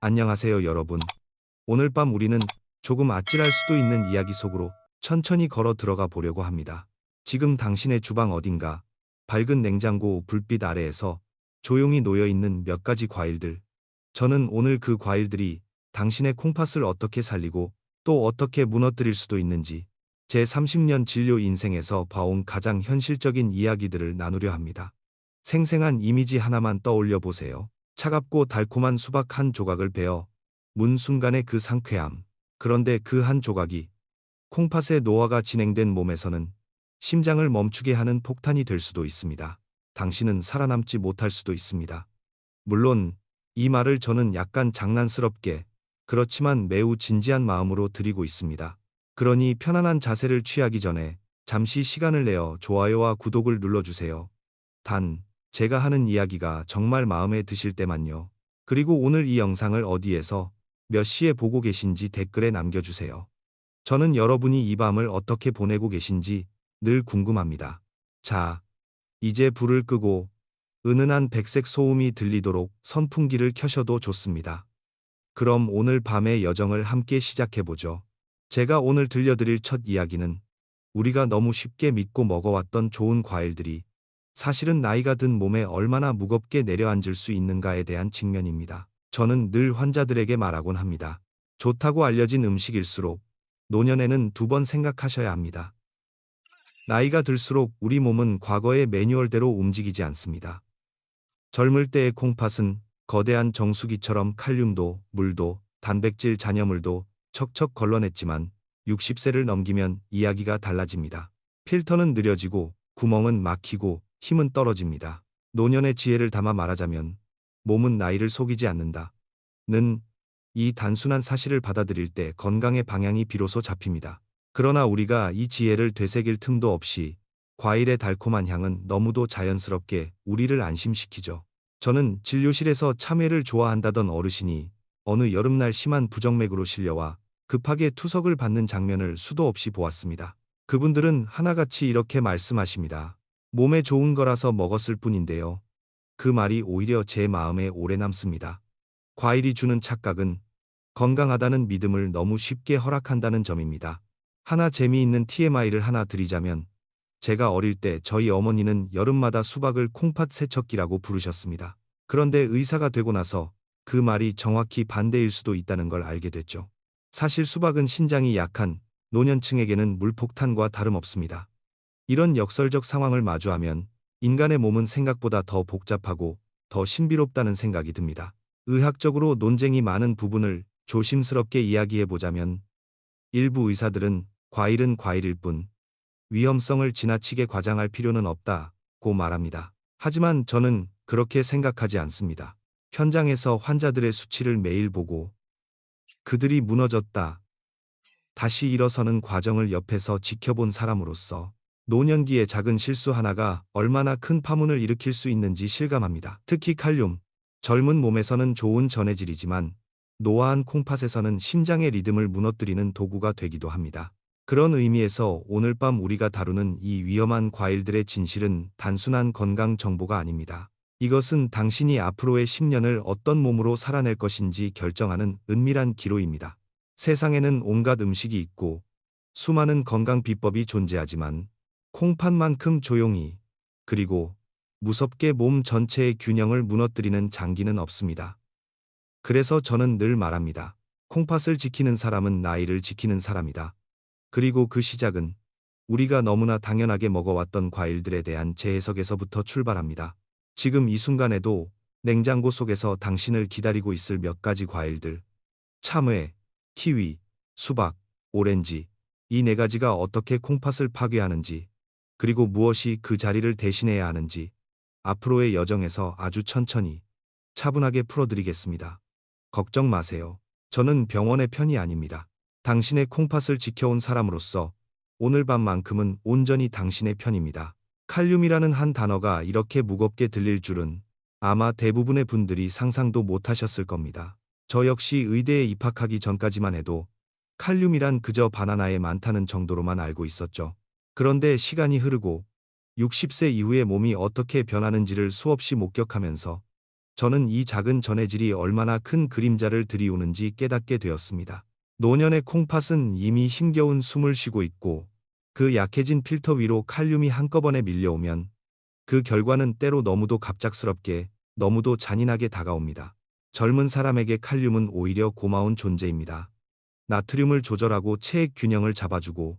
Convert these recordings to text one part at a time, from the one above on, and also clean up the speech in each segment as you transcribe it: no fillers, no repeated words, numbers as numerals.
안녕하세요, 여러분. 오늘 밤 우리는 조금 아찔할 수도 있는 이야기 속으로 천천히 걸어 들어가 보려고 합니다. 지금 당신의 주방 어딘가 밝은 냉장고 불빛 아래에서 조용히 놓여 있는 몇 가지 과일들. 저는 오늘 그 과일들이 당신의 콩팥을 어떻게 살리고 또 어떻게 무너뜨릴 수도 있는지 제 30년 진료 인생에서 봐온 가장 현실적인 이야기들을 나누려 합니다. 생생한 이미지 하나만 떠올려 보세요. 차갑고 달콤한 수박 한 조각을 베어 문 순간의 그 상쾌함. 그런데 그 한 조각이 콩팥의 노화가 진행된 몸에서는 심장을 멈추게 하는 폭탄이 될 수도 있습니다. 당신은 살아남지 못할 수도 있습니다. 물론 이 말을 저는 약간 장난스럽게 그렇지만 매우 진지한 마음으로 드리고 있습니다. 그러니 편안한 자세를 취하기 전에 잠시 시간을 내어 좋아요와 구독을 눌러주세요. 단, 제가 하는 이야기가 정말 마음에 드실 때만요. 그리고 오늘 이 영상을 어디에서 몇 시에 보고 계신지 댓글에 남겨주세요. 저는 여러분이 이 밤을 어떻게 보내고 계신지 늘 궁금합니다. 자, 이제 불을 끄고 은은한 백색 소음이 들리도록 선풍기를 켜셔도 좋습니다. 그럼 오늘 밤의 여정을 함께 시작해보죠. 제가 오늘 들려드릴 첫 이야기는 우리가 너무 쉽게 믿고 먹어왔던 좋은 과일들이 사실은 나이가 든 몸에 얼마나 무겁게 내려앉을 수 있는가에 대한 측면입니다. 저는 늘 환자들에게 말하곤 합니다. 좋다고 알려진 음식일수록 노년에는 두 번 생각하셔야 합니다. 나이가 들수록 우리 몸은 과거의 매뉴얼대로 움직이지 않습니다. 젊을 때의 콩팥은 거대한 정수기처럼 칼륨도, 물도, 단백질 잔여물도 척척 걸러냈지만 60세를 넘기면 이야기가 달라집니다. 필터는 느려지고 구멍은 막히고 힘은 떨어집니다. 노년의 지혜를 담아 말하자면 몸은 나이를 속이지 않는다. 는 이 단순한 사실을 받아들일 때 건강의 방향이 비로소 잡힙니다. 그러나 우리가 이 지혜를 되새길 틈도 없이 과일의 달콤한 향은 너무도 자연스럽게 우리를 안심시키죠. 저는 진료실에서 참외를 좋아한다던 어르신이 어느 여름날 심한 부정맥으로 실려와 급하게 투석을 받는 장면을 수도 없이 보았습니다. 그분들은 하나같이 이렇게 말씀하십니다. 몸에 좋은 거라서 먹었을 뿐인데요. 그 말이 오히려 제 마음에 오래 남습니다. 과일이 주는 착각은 건강하다는 믿음을 너무 쉽게 허락한다는 점입니다. 하나 재미있는 TMI를 하나 드리자면 제가 어릴 때 저희 어머니는 여름마다 수박을 콩팥 세척기라고 부르셨습니다. 그런데 의사가 되고 나서 그 말이 정확히 반대일 수도 있다는 걸 알게 됐죠. 사실 수박은 신장이 약한 노년층에게는 물폭탄과 다름없습니다. 이런 역설적 상황을 마주하면 인간의 몸은 생각보다 더 복잡하고 더 신비롭다는 생각이 듭니다. 의학적으로 논쟁이 많은 부분을 조심스럽게 이야기해 보자면 일부 의사들은 과일은 과일일 뿐 위험성을 지나치게 과장할 필요는 없다고 말합니다. 하지만 저는 그렇게 생각하지 않습니다. 현장에서 환자들의 수치를 매일 보고 그들이 무너졌다, 다시 일어서는 과정을 옆에서 지켜본 사람으로서 노년기의 작은 실수 하나가 얼마나 큰 파문을 일으킬 수 있는지 실감합니다. 특히 칼륨, 젊은 몸에서는 좋은 전해질이지만 노화한 콩팥에서는 심장의 리듬을 무너뜨리는 도구가 되기도 합니다. 그런 의미에서 오늘 밤 우리가 다루는 이 위험한 과일들의 진실은 단순한 건강 정보가 아닙니다. 이것은 당신이 앞으로의 10년을 어떤 몸으로 살아낼 것인지 결정하는 은밀한 기로입니다. 세상에는 온갖 음식이 있고 수많은 건강 비법이 존재하지만 콩팥만큼 조용히 그리고 무섭게 몸 전체의 균형을 무너뜨리는 장기는 없습니다. 그래서 저는 늘 말합니다. 콩팥을 지키는 사람은 나이를 지키는 사람이다. 그리고 그 시작은 우리가 너무나 당연하게 먹어왔던 과일들에 대한 재해석에서부터 출발합니다. 지금 이 순간에도 냉장고 속에서 당신을 기다리고 있을 몇 가지 과일들, 참외, 키위, 수박, 오렌지, 이 네 가지가 어떻게 콩팥을 파괴하는지, 그리고 무엇이 그 자리를 대신해야 하는지 앞으로의 여정에서 아주 천천히 차분하게 풀어드리겠습니다. 걱정 마세요. 저는 병원의 편이 아닙니다. 당신의 콩팥을 지켜온 사람으로서 오늘 밤만큼은 온전히 당신의 편입니다. 칼륨이라는 한 단어가 이렇게 무겁게 들릴 줄은 아마 대부분의 분들이 상상도 못하셨을 겁니다. 저 역시 의대에 입학하기 전까지만 해도 칼륨이란 그저 바나나에 많다는 정도로만 알고 있었죠. 그런데 시간이 흐르고 60세 이후에 몸이 어떻게 변하는지를 수없이 목격하면서 저는 이 작은 전해질이 얼마나 큰 그림자를 들이우는지 깨닫게 되었습니다. 노년의 콩팥은 이미 힘겨운 숨을 쉬고 있고 그 약해진 필터 위로 칼륨이 한꺼번에 밀려오면 그 결과는 때로 너무도 갑작스럽게, 너무도 잔인하게 다가옵니다. 젊은 사람에게 칼륨은 오히려 고마운 존재입니다. 나트륨을 조절하고 체액 균형을 잡아주고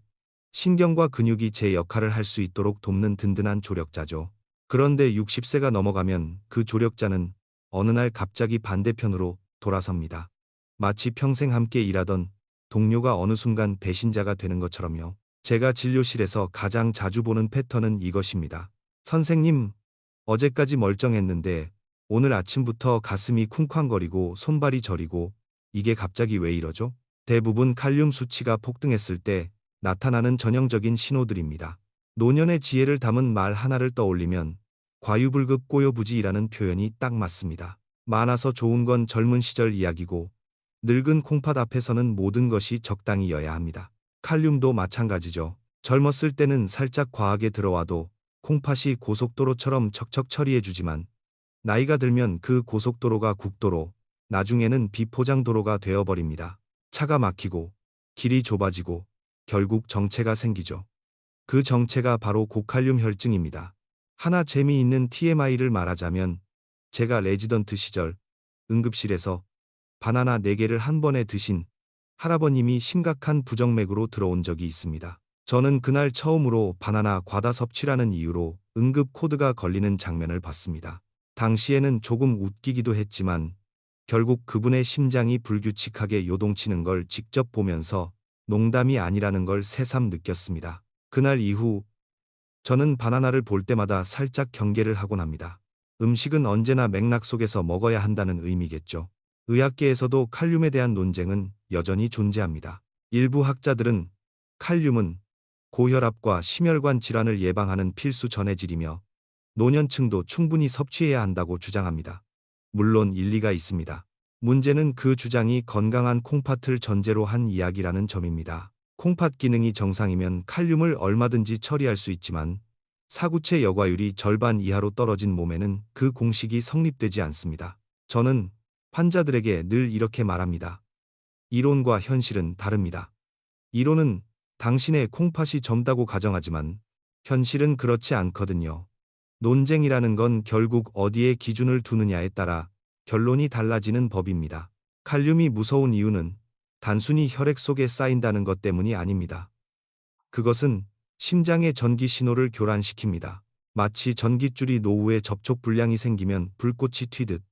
신경과 근육이 제 역할을 할 수 있도록 돕는 든든한 조력자죠. 그런데 60세가 넘어가면 그 조력자는 어느 날 갑자기 반대편으로 돌아섭니다. 마치 평생 함께 일하던 동료가 어느 순간 배신자가 되는 것처럼요. 제가 진료실에서 가장 자주 보는 패턴은 이것입니다. 선생님, 어제까지 멀쩡했는데 오늘 아침부터 가슴이 쿵쾅거리고 손발이 저리고 이게 갑자기 왜 이러죠? 대부분 칼륨 수치가 폭등했을 때 나타나는 전형적인 신호들입니다. 노년의 지혜를 담은 말 하나를 떠올리면 과유불급 꼬여부지라는 표현이 딱 맞습니다. 많아서 좋은 건 젊은 시절 이야기고 늙은 콩팥 앞에서는 모든 것이 적당히여야 합니다. 칼륨도 마찬가지죠. 젊었을 때는 살짝 과하게 들어와도 콩팥이 고속도로처럼 척척 처리해주지만 나이가 들면 그 고속도로가 국도로, 나중에는 비포장도로가 되어버립니다. 차가 막히고 길이 좁아지고 결국 정체가 생기죠. 그 정체가 바로 고칼륨 혈증입니다. 하나 재미있는 TMI를 말하자면 제가 레지던트 시절 응급실에서 바나나 4개를 한 번에 드신 할아버님이 심각한 부정맥으로 들어온 적이 있습니다. 저는 그날 처음으로 바나나 과다 섭취라는 이유로 응급 코드가 걸리는 장면을 봤습니다. 당시에는 조금 웃기기도 했지만 결국 그분의 심장이 불규칙하게 요동치는 걸 직접 보면서 농담이 아니라는 걸 새삼 느꼈습니다. 그날 이후 저는 바나나를 볼 때마다 살짝 경계를 하곤 합니다. 음식은 언제나 맥락 속에서 먹어야 한다는 의미겠죠. 의학계에서도 칼륨에 대한 논쟁은 여전히 존재합니다. 일부 학자들은 칼륨은 고혈압과 심혈관 질환을 예방하는 필수 전해질이며 노년층도 충분히 섭취해야 한다고 주장합니다. 물론 일리가 있습니다. 문제는 그 주장이 건강한 콩팥을 전제로 한 이야기라는 점입니다. 콩팥 기능이 정상이면 칼륨을 얼마든지 처리할 수 있지만 사구체 여과율이 절반 이하로 떨어진 몸에는 그 공식이 성립되지 않습니다. 저는 환자들에게 늘 이렇게 말합니다. 이론과 현실은 다릅니다. 이론은 당신의 콩팥이 젊다고 가정하지만 현실은 그렇지 않거든요. 논쟁이라는 건 결국 어디에 기준을 두느냐에 따라 결론이 달라지는 법입니다. 칼륨이 무서운 이유는 단순히 혈액 속에 쌓인다는 것 때문이 아닙니다. 그것은 심장의 전기 신호를 교란시킵니다. 마치 전깃줄이 노후에 접촉 불량이 생기면 불꽃이 튀듯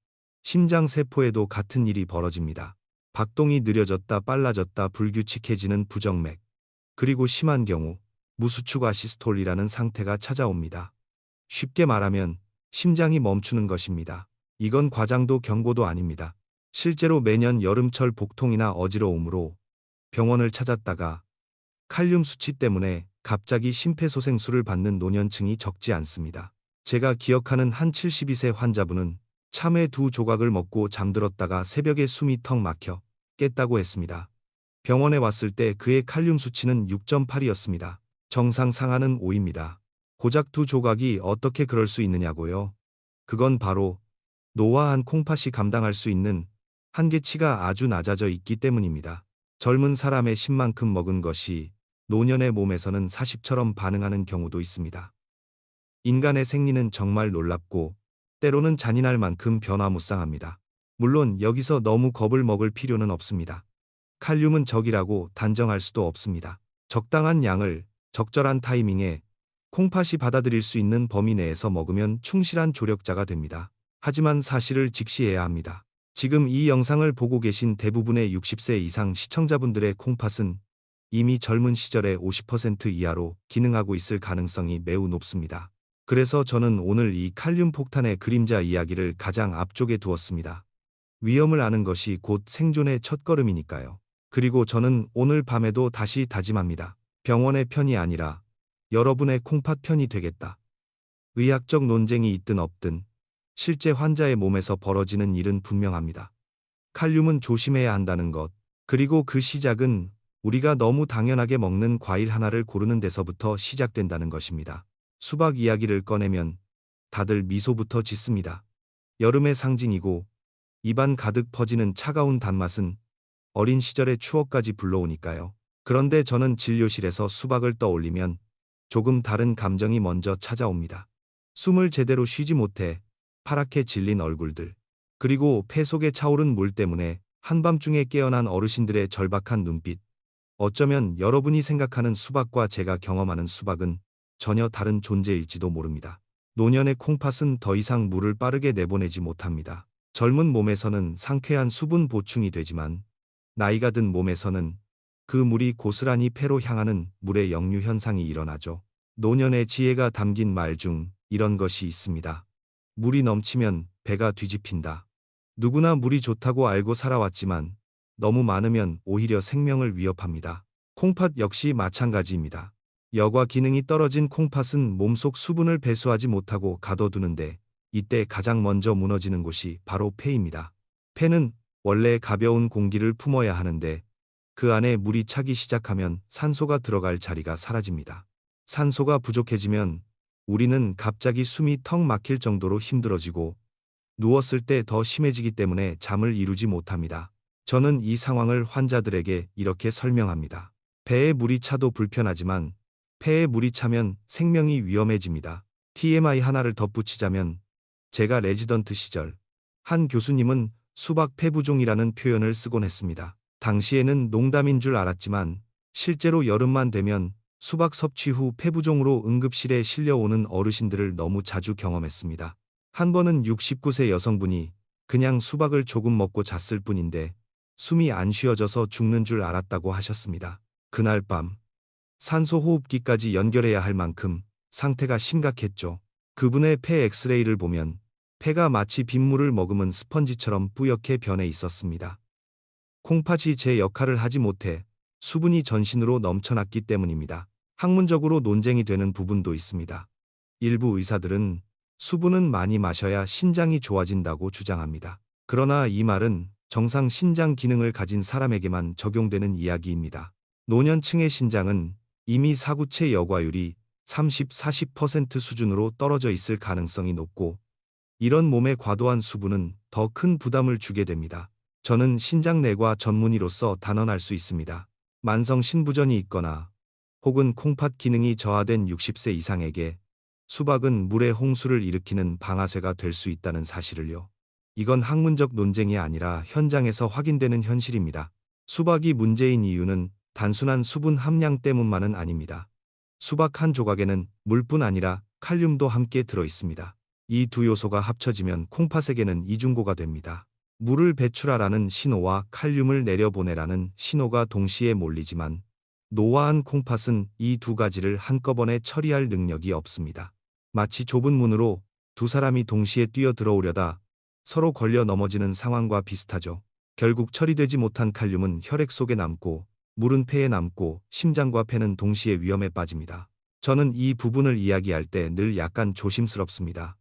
심장 세포에도 같은 일이 벌어집니다. 박동이 느려졌다 빨라졌다 불규칙해지는 부정맥, 그리고 심한 경우 무수축 아시스톨이라는 상태가 찾아옵니다. 쉽게 말하면 심장이 멈추는 것입니다. 이건 과장도 경고도 아닙니다. 실제로 매년 여름철 복통이나 어지러움으로 병원을 찾았다가 칼륨 수치 때문에 갑자기 심폐소생술을 받는 노년층이 적지 않습니다. 제가 기억하는 한 72세 환자분은 참외 2조각을 먹고 잠들었다가 새벽에 숨이 턱 막혀 깼다고 했습니다. 병원에 왔을 때 그의 칼륨 수치는 6.8이었습니다. 정상 상한은 5입니다. 고작 2조각이 어떻게 그럴 수 있느냐고요? 그건 바로 노화한 콩팥이 감당할 수 있는 한계치가 아주 낮아져 있기 때문입니다. 젊은 사람의 10만큼 먹은 것이 노년의 몸에서는 40처럼 반응하는 경우도 있습니다. 인간의 생리는 정말 놀랍고 때로는 잔인할 만큼 변화무쌍합니다. 물론 여기서 너무 겁을 먹을 필요는 없습니다. 칼륨은 적이라고 단정할 수도 없습니다. 적당한 양을 적절한 타이밍에 콩팥이 받아들일 수 있는 범위 내에서 먹으면 충실한 조력자가 됩니다. 하지만 사실을 직시해야 합니다. 지금 이 영상을 보고 계신 대부분의 60세 이상 시청자분들의 콩팥은 이미 젊은 시절의 50% 이하로 기능하고 있을 가능성이 매우 높습니다. 그래서 저는 오늘 이 칼륨 폭탄의 그림자 이야기를 가장 앞쪽에 두었습니다. 위험을 아는 것이 곧 생존의 첫걸음이니까요. 그리고 저는 오늘 밤에도 다시 다짐합니다. 병원의 편이 아니라 여러분의 콩팥 편이 되겠다. 의학적 논쟁이 있든 없든 실제 환자의 몸에서 벌어지는 일은 분명합니다. 칼륨은 조심해야 한다는 것, 그리고 그 시작은 우리가 너무 당연하게 먹는 과일 하나를 고르는 데서부터 시작된다는 것입니다. 수박 이야기를 꺼내면 다들 미소부터 짓습니다. 여름의 상징이고 입안 가득 퍼지는 차가운 단맛은 어린 시절의 추억까지 불러오니까요. 그런데 저는 진료실에서 수박을 떠올리면 조금 다른 감정이 먼저 찾아옵니다. 숨을 제대로 쉬지 못해 파랗게 질린 얼굴들, 그리고 폐 속에 차오른 물 때문에 한밤중에 깨어난 어르신들의 절박한 눈빛. 어쩌면 여러분이 생각하는 수박과 제가 경험하는 수박은 전혀 다른 존재일지도 모릅니다. 노년의 콩팥은 더 이상 물을 빠르게 내보내지 못합니다. 젊은 몸에서는 상쾌한 수분 보충이 되지만 나이가 든 몸에서는 그 물이 고스란히 폐로 향하는 물의 역류 현상이 일어나죠. 노년의 지혜가 담긴 말 중 이런 것이 있습니다. 물이 넘치면 배가 뒤집힌다. 누구나 물이 좋다고 알고 살아왔지만 너무 많으면 오히려 생명을 위협합니다. 콩팥 역시 마찬가지입니다. 여과 기능이 떨어진 콩팥은 몸속 수분을 배수하지 못하고 가둬두는데 이때 가장 먼저 무너지는 곳이 바로 폐입니다. 폐는 원래 가벼운 공기를 품어야 하는데 그 안에 물이 차기 시작하면 산소가 들어갈 자리가 사라집니다. 산소가 부족해지면 우리는 갑자기 숨이 턱 막힐 정도로 힘들어지고 누웠을 때 더 심해지기 때문에 잠을 이루지 못합니다. 저는 이 상황을 환자들에게 이렇게 설명합니다. 배에 물이 차도 불편하지만 폐에 물이 차면 생명이 위험해집니다. TMI 하나를 덧붙이자면 제가 레지던트 시절 한 교수님은 수박 폐부종이라는 표현을 쓰곤 했습니다. 당시에는 농담인 줄 알았지만 실제로 여름만 되면 수박 섭취 후 폐부종으로 응급실에 실려오는 어르신들을 너무 자주 경험했습니다. 한 번은 69세 여성분이 그냥 수박을 조금 먹고 잤을 뿐인데 숨이 안 쉬어져서 죽는 줄 알았다고 하셨습니다. 그날 밤 산소 호흡기까지 연결해야 할 만큼 상태가 심각했죠. 그분의 폐 엑스레이를 보면 폐가 마치 빗물을 머금은 스펀지처럼 뿌옇게 변해 있었습니다. 콩팥이 제 역할을 하지 못해 수분이 전신으로 넘쳐났기 때문입니다. 학문적으로 논쟁이 되는 부분도 있습니다. 일부 의사들은 수분은 많이 마셔야 신장이 좋아진다고 주장합니다. 그러나 이 말은 정상 신장 기능을 가진 사람에게만 적용되는 이야기입니다. 노년층의 신장은 이미 사구체 여과율이 30-40% 수준으로 떨어져 있을 가능성이 높고 이런 몸에 과도한 수분은 더 큰 부담을 주게 됩니다. 저는 신장내과 전문의로서 단언할 수 있습니다. 만성 신부전이 있거나 혹은 콩팥 기능이 저하된 60세 이상에게 수박은 물의 홍수를 일으키는 방아쇠가 될 수 있다는 사실을요. 이건 학문적 논쟁이 아니라 현장에서 확인되는 현실입니다. 수박이 문제인 이유는 단순한 수분 함량 때문만은 아닙니다. 수박 한 조각에는 물뿐 아니라 칼륨도 함께 들어 있습니다. 이 두 요소가 합쳐지면 콩팥에게는 이중고가 됩니다. 물을 배출하라는 신호와 칼륨을 내려보내라는 신호가 동시에 몰리지만 노화한 콩팥은 이 두 가지를 한꺼번에 처리할 능력이 없습니다. 마치 좁은 문으로 두 사람이 동시에 뛰어 들어오려다 서로 걸려 넘어지는 상황과 비슷하죠. 결국 처리되지 못한 칼륨은 혈액 속에 남고 물은 폐에 남고 심장과 폐는 동시에 위험에 빠집니다. 저는 이 부분을 이야기할 때 늘 약간 조심스럽습니다.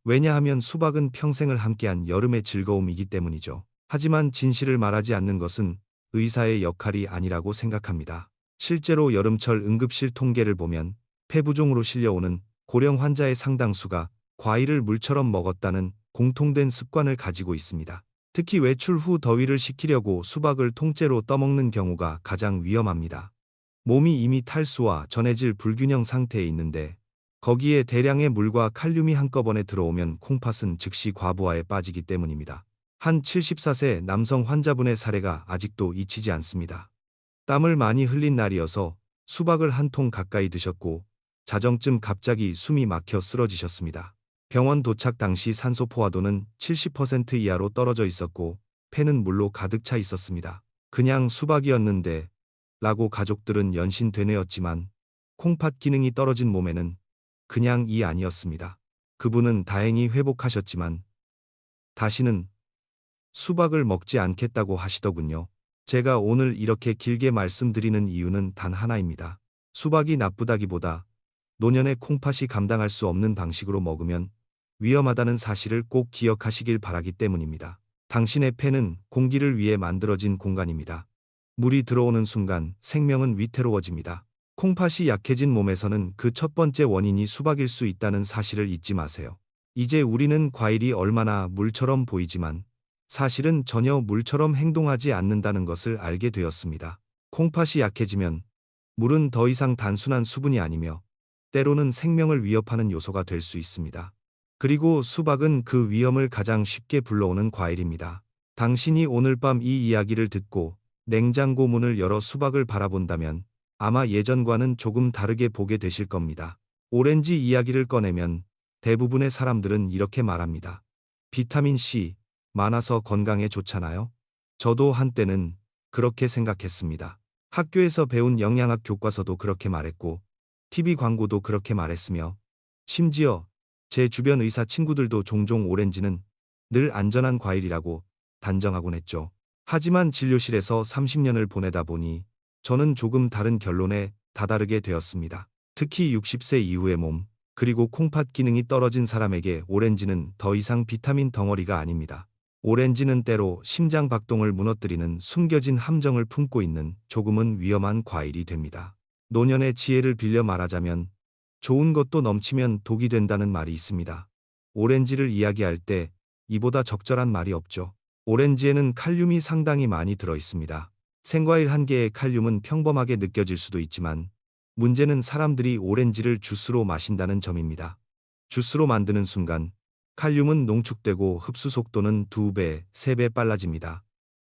왜냐하면 수박은 평생을 함께한 여름의 즐거움이기 때문이죠. 하지만 진실을 말하지 않는 것은 의사의 역할이 아니라고 생각합니다. 실제로 여름철 응급실 통계를 보면 폐부종으로 실려오는 고령 환자의 상당수가 과일을 물처럼 먹었다는 공통된 습관을 가지고 있습니다. 특히 외출 후 더위를 식히려고 수박을 통째로 떠먹는 경우가 가장 위험합니다. 몸이 이미 탈수와 전해질 불균형 상태에 있는데 거기에 대량의 물과 칼륨이 한꺼번에 들어오면 콩팥은 즉시 과부하에 빠지기 때문입니다. 한 74세 남성 환자분의 사례가 아직도 잊히지 않습니다. 땀을 많이 흘린 날이어서 수박을 한 통 가까이 드셨고 자정쯤 갑자기 숨이 막혀 쓰러지셨습니다. 병원 도착 당시 산소 포화도는 70% 이하로 떨어져 있었고 폐는 물로 가득 차 있었습니다. 그냥 수박이었는데 라고 가족들은 연신 되뇌었지만 콩팥 기능이 떨어진 몸에는 그냥 이 아니었습니다. 그분은 다행히 회복하셨지만 다시는 수박을 먹지 않겠다고 하시더군요. 제가 오늘 이렇게 길게 말씀드리는 이유는 단 하나입니다. 수박이 나쁘다기보다 노년의 콩팥이 감당할 수 없는 방식으로 먹으면 위험하다는 사실을 꼭 기억하시길 바라기 때문입니다. 당신의 폐는 공기를 위해 만들어진 공간입니다. 물이 들어오는 순간 생명은 위태로워집니다. 콩팥이 약해진 몸에서는 그 첫 번째 원인이 수박일 수 있다는 사실을 잊지 마세요. 이제 우리는 과일이 얼마나 물처럼 보이지만 사실은 전혀 물처럼 행동하지 않는다는 것을 알게 되었습니다. 콩팥이 약해지면 물은 더 이상 단순한 수분이 아니며 때로는 생명을 위협하는 요소가 될 수 있습니다. 그리고 수박은 그 위험을 가장 쉽게 불러오는 과일입니다. 당신이 오늘 밤 이 이야기를 듣고 냉장고 문을 열어 수박을 바라본다면 아마 예전과는 조금 다르게 보게 되실 겁니다. 오렌지 이야기를 꺼내면 대부분의 사람들은 이렇게 말합니다. 비타민 C 많아서 건강에 좋잖아요. 저도 한때는 그렇게 생각했습니다. 학교에서 배운 영양학 교과서도 그렇게 말했고, TV 광고도 그렇게 말했으며, 심지어 제 주변 의사 친구들도 종종 오렌지는 늘 안전한 과일이라고 단정하곤 했죠. 하지만 진료실에서 30년을 보내다 보니 저는 조금 다른 결론에 다다르게 되었습니다. 특히 60세 이후의 몸, 그리고 콩팥 기능이 떨어진 사람에게 오렌지는 더 이상 비타민 덩어리가 아닙니다. 오렌지는 때로 심장 박동을 무너뜨리는 숨겨진 함정을 품고 있는 조금은 위험한 과일이 됩니다. 노년의 지혜를 빌려 말하자면 좋은 것도 넘치면 독이 된다는 말이 있습니다. 오렌지를 이야기할 때 이보다 적절한 말이 없죠. 오렌지에는 칼륨이 상당히 많이 들어 있습니다. 생과일 한 개의 칼륨은 평범하게 느껴질 수도 있지만 문제는 사람들이 오렌지를 주스로 마신다는 점입니다. 주스로 만드는 순간 칼륨은 농축되고 흡수 속도는 2배, 3배 빨라집니다.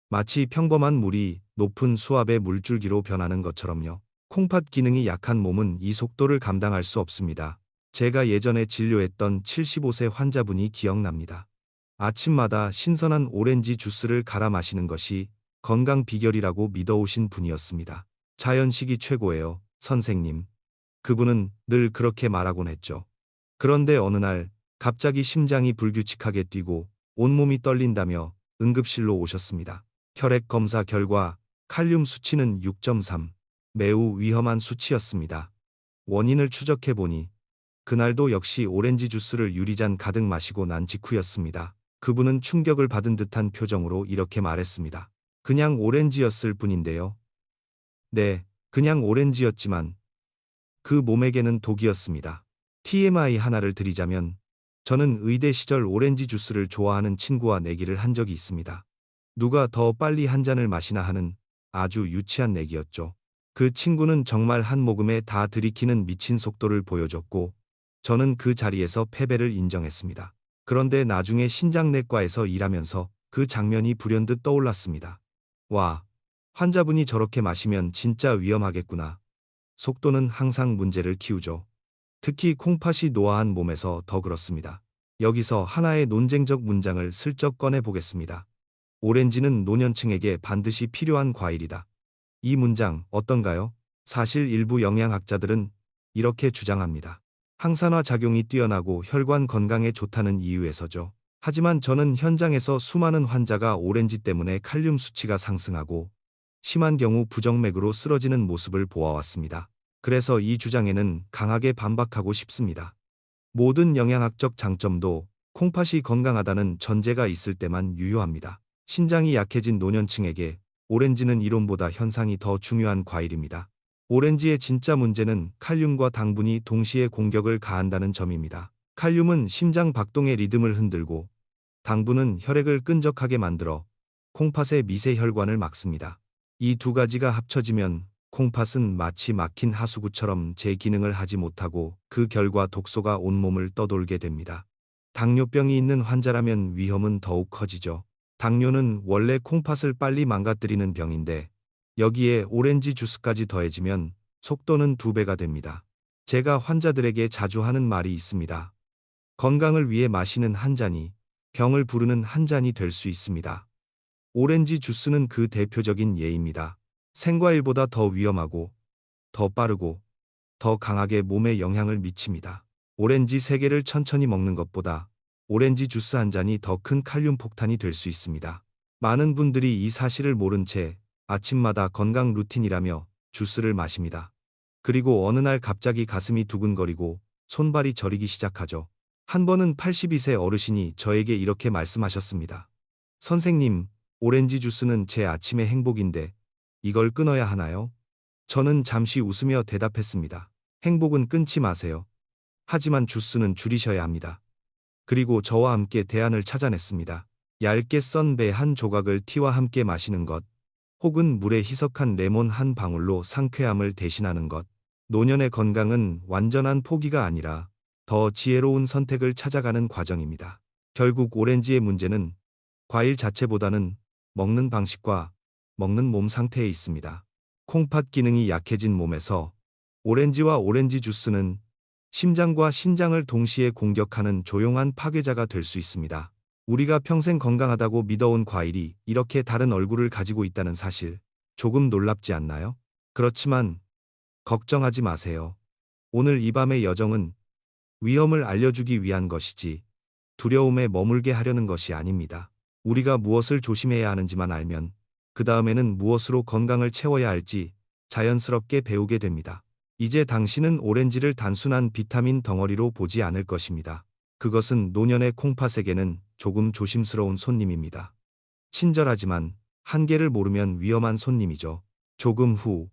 마치 평범한 물이 높은 수압의 물줄기로 변하는 것처럼요. 콩팥 기능이 약한 몸은 이 속도를 감당할 수 없습니다. 제가 예전에 진료했던 75세 환자분이 기억납니다. 아침마다 신선한 오렌지 주스를 갈아 마시는 것이 건강 비결이라고 믿어오신 분이었습니다. 자연식이 최고예요, 선생님. 그분은 늘 그렇게 말하곤 했죠. 그런데 어느 날 갑자기 심장이 불규칙하게 뛰고 온몸이 떨린다며 응급실로 오셨습니다. 혈액 검사 결과 칼륨 수치는 6.3, 매우 위험한 수치였습니다. 원인을 추적해 보니 그날도 역시 오렌지 주스를 유리잔 가득 마시고 난 직후였습니다. 그분은 충격을 받은 듯한 표정으로 이렇게 말했습니다. 그냥 오렌지였을 뿐인데요. 네, 그냥 오렌지였지만 그 몸에게는 독이었습니다. TMI 하나를 드리자면 저는 의대 시절 오렌지 주스를 좋아하는 친구와 내기를 한 적이 있습니다. 누가 더 빨리 한 잔을 마시나 하는 아주 유치한 내기였죠. 그 친구는 정말 한 모금에 다 들이키는 미친 속도를 보여줬고 저는 그 자리에서 패배를 인정했습니다. 그런데 나중에 신장내과에서 일하면서 그 장면이 불현듯 떠올랐습니다. 와, 환자분이 저렇게 마시면 진짜 위험하겠구나. 속도는 항상 문제를 키우죠. 특히 콩팥이 노화한 몸에서 더 그렇습니다. 여기서 하나의 논쟁적 문장을 슬쩍 꺼내 보겠습니다. 오렌지는 노년층에게 반드시 필요한 과일이다. 이 문장 어떤가요? 사실 일부 영양학자들은 이렇게 주장합니다. 항산화 작용이 뛰어나고 혈관 건강에 좋다는 이유에서죠. 하지만 저는 현장에서 수많은 환자가 오렌지 때문에 칼륨 수치가 상승하고 심한 경우 부정맥으로 쓰러지는 모습을 보아왔습니다. 그래서 이 주장에는 강하게 반박하고 싶습니다. 모든 영양학적 장점도 콩팥이 건강하다는 전제가 있을 때만 유효합니다. 신장이 약해진 노년층에게 오렌지는 이론보다 현상이 더 중요한 과일입니다. 오렌지의 진짜 문제는 칼륨과 당분이 동시에 공격을 가한다는 점입니다. 칼륨은 심장 박동의 리듬을 흔들고 당분은 혈액을 끈적하게 만들어 콩팥의 미세 혈관을 막습니다. 이 두 가지가 합쳐지면 콩팥은 마치 막힌 하수구처럼 제 기능을 하지 못하고 그 결과 독소가 온몸을 떠돌게 됩니다. 당뇨병이 있는 환자라면 위험은 더욱 커지죠. 당뇨는 원래 콩팥을 빨리 망가뜨리는 병인데 여기에 오렌지 주스까지 더해지면 속도는 2배가 됩니다. 제가 환자들에게 자주 하는 말이 있습니다. 건강을 위해 마시는 한 잔이 병을 부르는 한 잔이 될 수 있습니다. 오렌지 주스는 그 대표적인 예입니다. 생과일보다 더 위험하고 더 빠르고 더 강하게 몸에 영향을 미칩니다. 오렌지 3개를 천천히 먹는 것보다 오렌지 주스 한 잔이 더 큰 칼륨 폭탄이 될 수 있습니다. 많은 분들이 이 사실을 모른 채 아침마다 건강 루틴이라며 주스를 마십니다. 그리고 어느 날 갑자기 가슴이 두근거리고 손발이 저리기 시작하죠. 한 번은 82세 어르신이 저에게 이렇게 말씀하셨습니다. 선생님, 오렌지 주스는 제 아침의 행복인데 이걸 끊어야 하나요? 저는 잠시 웃으며 대답했습니다. 행복은 끊지 마세요. 하지만 주스는 줄이셔야 합니다. 그리고 저와 함께 대안을 찾아냈습니다. 얇게 썬 배 한 조각을 티와 함께 마시는 것, 혹은 물에 희석한 레몬 한 방울로 상쾌함을 대신하는 것. 노년의 건강은 완전한 포기가 아니라 더 지혜로운 선택을 찾아가는 과정입니다. 결국 오렌지의 문제는 과일 자체보다는 먹는 방식과 먹는 몸 상태에 있습니다. 콩팥 기능이 약해진 몸에서 오렌지와 오렌지 주스는 심장과 신장을 동시에 공격하는 조용한 파괴자가 될 수 있습니다. 우리가 평생 건강하다고 믿어온 과일이 이렇게 다른 얼굴을 가지고 있다는 사실, 조금 놀랍지 않나요? 그렇지만 걱정하지 마세요. 오늘 이 밤의 여정은 위험을 알려주기 위한 것이지 두려움에 머물게 하려는 것이 아닙니다. 우리가 무엇을 조심해야 하는지만 알면 그 다음에는 무엇으로 건강을 채워야 할지 자연스럽게 배우게 됩니다. 이제 당신은 오렌지를 단순한 비타민 덩어리로 보지 않을 것입니다. 그것은 노년의 콩팥에게는 조금 조심스러운 손님입니다. 친절하지만 한계를 모르면 위험한 손님이죠. 조금 후,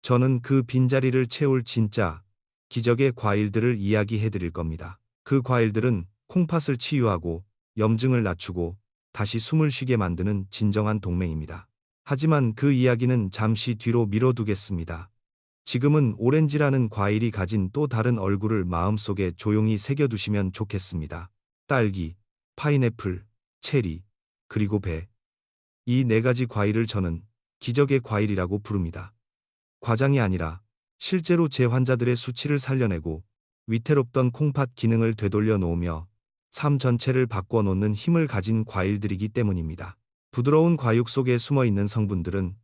저는 그 빈자리를 채울 진짜 기적의 과일들을 이야기해 드릴 겁니다. 그 과일들은 콩팥을 치유하고 염증을 낮추고 다시 숨을 쉬게 만드는 진정한 동맹입니다. 하지만 그 이야기는 잠시 뒤로 미뤄두겠습니다. 지금은 오렌지라는 과일이 가진 또 다른 얼굴을 마음속에 조용히 새겨두시면 좋겠습니다. 딸기, 파인애플, 체리, 그리고 배. 이 네 가지 과일을 저는 기적의 과일이라고 부릅니다. 과장이 아니라 실제로 제 환자들의 수치를 살려내고 위태롭던 콩팥 기능을 되돌려 놓으며 삶 전체를 바꿔 놓는 힘을 가진 과일들이기 때문입니다. 부드러운 과육 속에 숨어 있는 성분들은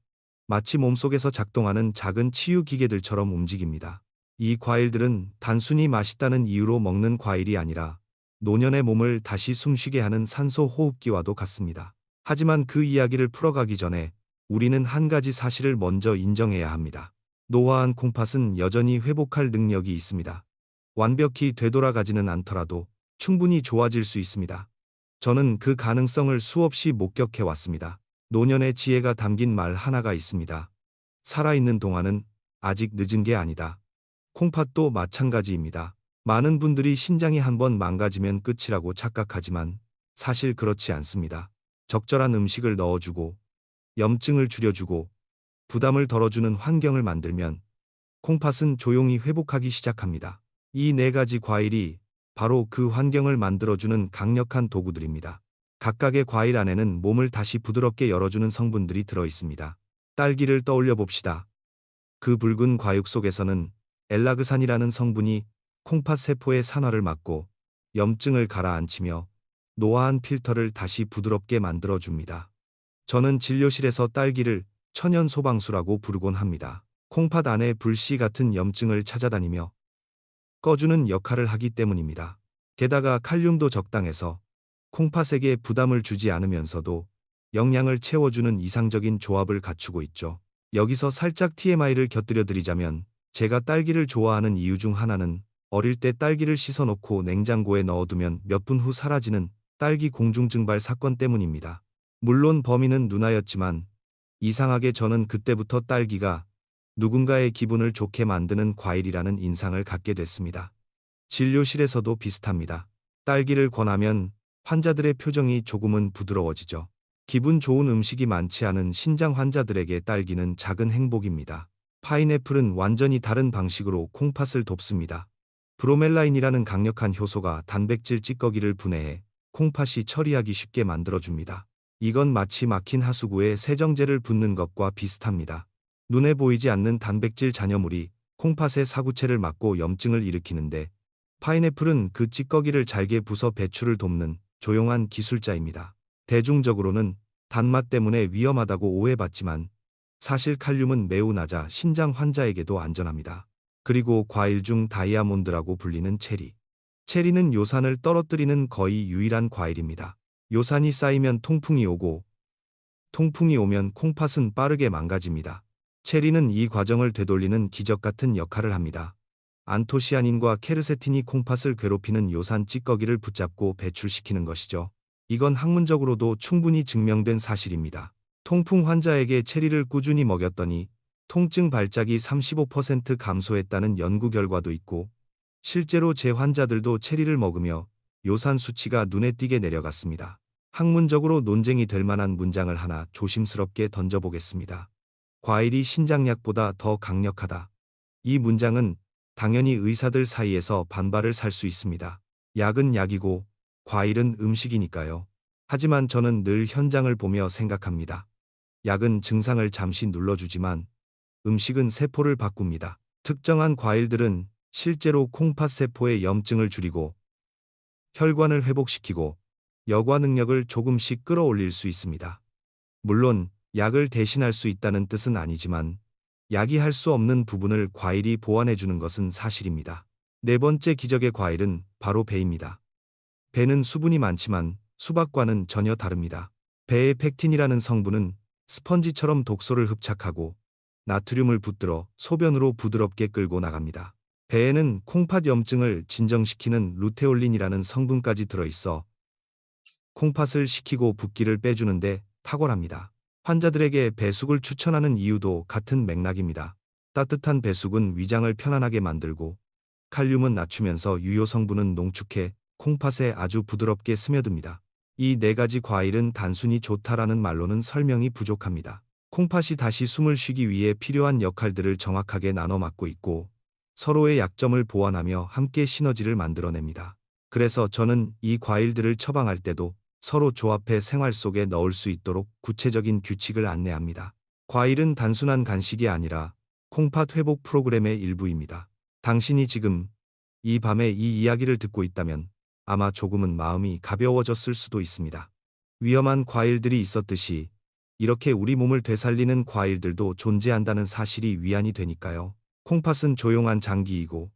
마치 몸속에서 작동하는 작은 치유 기계들처럼 움직입니다. 이 과일들은 단순히 맛있다는 이유로 먹는 과일이 아니라 노년의 몸을 다시 숨쉬게 하는 산소 호흡기와도 같습니다. 하지만 그 이야기를 풀어가기 전에 우리는 한 가지 사실을 먼저 인정해야 합니다. 노화한 콩팥은 여전히 회복할 능력이 있습니다. 완벽히 되돌아가지는 않더라도 충분히 좋아질 수 있습니다. 저는 그 가능성을 수없이 목격해 왔습니다. 노년의 지혜가 담긴 말 하나가 있습니다. 살아있는 동안은 아직 늦은 게 아니다. 콩팥도 마찬가지입니다. 많은 분들이 신장이 한번 망가지면 끝이라고 착각하지만 사실 그렇지 않습니다. 적절한 음식을 넣어주고 염증을 줄여주고 부담을 덜어주는 환경을 만들면 콩팥은 조용히 회복하기 시작합니다. 이 네 가지 과일이 바로 그 환경을 만들어주는 강력한 도구들입니다. 각각의 과일 안에는 몸을 다시 부드럽게 열어주는 성분들이 들어 있습니다. 딸기를 떠올려 봅시다. 그 붉은 과육 속에서는 엘라그산이라는 성분이 콩팥 세포의 산화를 막고 염증을 가라앉히며 노화한 필터를 다시 부드럽게 만들어줍니다. 저는 진료실에서 딸기를 천연 소방수라고 부르곤 합니다. 콩팥 안에 불씨 같은 염증을 찾아다니며 꺼주는 역할을 하기 때문입니다. 게다가 칼륨도 적당해서 콩팥에게 부담을 주지 않으면서도 영양을 채워주는 이상적인 조합을 갖추고 있죠. 여기서 살짝 TMI를 곁들여 드리자면 제가 딸기를 좋아하는 이유 중 하나는 어릴 때 딸기를 씻어놓고 냉장고에 넣어두면 몇 분 후 사라지는 딸기 공중증발 사건 때문입니다. 물론 범인은 누나였지만 이상하게 저는 그때부터 딸기가 누군가의 기분을 좋게 만드는 과일이라는 인상을 갖게 됐습니다. 진료실에서도 비슷합니다. 딸기를 권하면 환자들의 표정이 조금은 부드러워지죠. 기분 좋은 음식이 많지 않은 신장 환자들에게 딸기는 작은 행복입니다. 파인애플은 완전히 다른 방식으로 콩팥을 돕습니다. 브로멜라인이라는 강력한 효소가 단백질 찌꺼기를 분해해 콩팥이 처리하기 쉽게 만들어줍니다. 이건 마치 막힌 하수구에 세정제를 붓는 것과 비슷합니다. 눈에 보이지 않는 단백질 잔여물이 콩팥의 사구체를 막고 염증을 일으키는데 파인애플은 그 찌꺼기를 잘게 부숴 배출을 돕는 조용한 기술자입니다. 대중적으로는 단맛 때문에 위험하다고 오해받지만 사실 칼륨은 매우 낮아 신장 환자에게도 안전합니다. 그리고 과일 중 다이아몬드라고 불리는 체리. 체리는 요산을 떨어뜨리는 거의 유일한 과일입니다. 요산이 쌓이면 통풍이 오고 통풍이 오면 콩팥은 빠르게 망가집니다. 체리는 이 과정을 되돌리는 기적 같은 역할을 합니다. 안토시아닌과 케르세틴이 콩팥을 괴롭히는 요산 찌꺼기를 붙잡고 배출시키는 것이죠. 이건 학문적으로도 충분히 증명된 사실입니다. 통풍 환자에게 체리를 꾸준히 먹였더니 통증 발작이 35% 감소했다는 연구 결과도 있고 실제로 제 환자들도 체리를 먹으며 요산 수치가 눈에 띄게 내려갔습니다. 학문적으로 논쟁이 될 만한 문장을 하나 조심스럽게 던져보겠습니다. 과일이 신장약보다 더 강력하다. 이 문장은 당연히 의사들 사이에서 반발을 살 수 있습니다. 약은 약이고 과일은 음식이니까요. 하지만 저는 늘 현장을 보며 생각합니다. 약은 증상을 잠시 눌러주지만 음식은 세포를 바꿉니다. 특정한 과일들은 실제로 콩팥 세포의 염증을 줄이고 혈관을 회복시키고 여과 능력을 조금씩 끌어올릴 수 있습니다. 물론 약을 대신할 수 있다는 뜻은 아니지만 약이 할 수 없는 부분을 과일이 보완해주는 것은 사실입니다. 네 번째 기적의 과일은 바로 배입니다. 배는 수분이 많지만 수박과는 전혀 다릅니다. 배의 펙틴이라는 성분은 스펀지처럼 독소를 흡착하고 나트륨을 붙들어 소변으로 부드럽게 끌고 나갑니다. 배에는 콩팥 염증을 진정시키는 루테올린이라는 성분까지 들어있어 콩팥을 식히고 붓기를 빼주는데 탁월합니다. 환자들에게 배숙을 추천하는 이유도 같은 맥락입니다. 따뜻한 배숙은 위장을 편안하게 만들고 칼륨은 낮추면서 유효 성분은 농축해 콩팥에 아주 부드럽게 스며듭니다. 이 네 가지 과일은 단순히 좋다라는 말로는 설명이 부족합니다. 콩팥이 다시 숨을 쉬기 위해 필요한 역할들을 정확하게 나눠 맡고 있고 서로의 약점을 보완하며 함께 시너지를 만들어냅니다. 그래서 저는 이 과일들을 처방할 때도 서로 조합해 생활 속에 넣을 수 있도록 구체적인 규칙을 안내합니다. 과일은 단순한 간식이 아니라 콩팥 회복 프로그램의 일부입니다. 당신이 지금 이 밤에 이 이야기를 듣고 있다면 아마 조금은 마음이 가벼워졌을 수도 있습니다. 위험한 과일들이 있었듯이 이렇게 우리 몸을 되살리는 과일들도 존재한다는 사실이 위안이 되니까요. 콩팥은 조용한 장기이고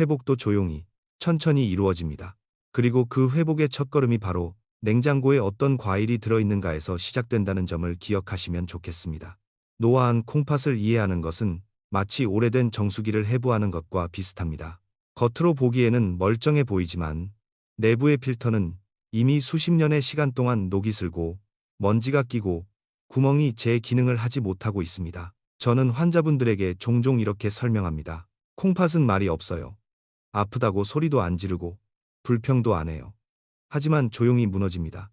회복도 조용히, 천천히 이루어집니다. 그리고 그 회복의 첫걸음이 바로 냉장고에 어떤 과일이 들어있는가에서 시작된다는 점을 기억하시면 좋겠습니다. 노화한 콩팥을 이해하는 것은 마치 오래된 정수기를 해부하는 것과 비슷합니다. 겉으로 보기에는 멀쩡해 보이지만 내부의 필터는 이미 수십 년의 시간 동안 녹이 슬고 먼지가 끼고 구멍이 제 기능을 하지 못하고 있습니다. 저는 환자분들에게 종종 이렇게 설명합니다. 콩팥은 말이 없어요. 아프다고 소리도 안 지르고 불평도 안 해요. 하지만 조용히 무너집니다.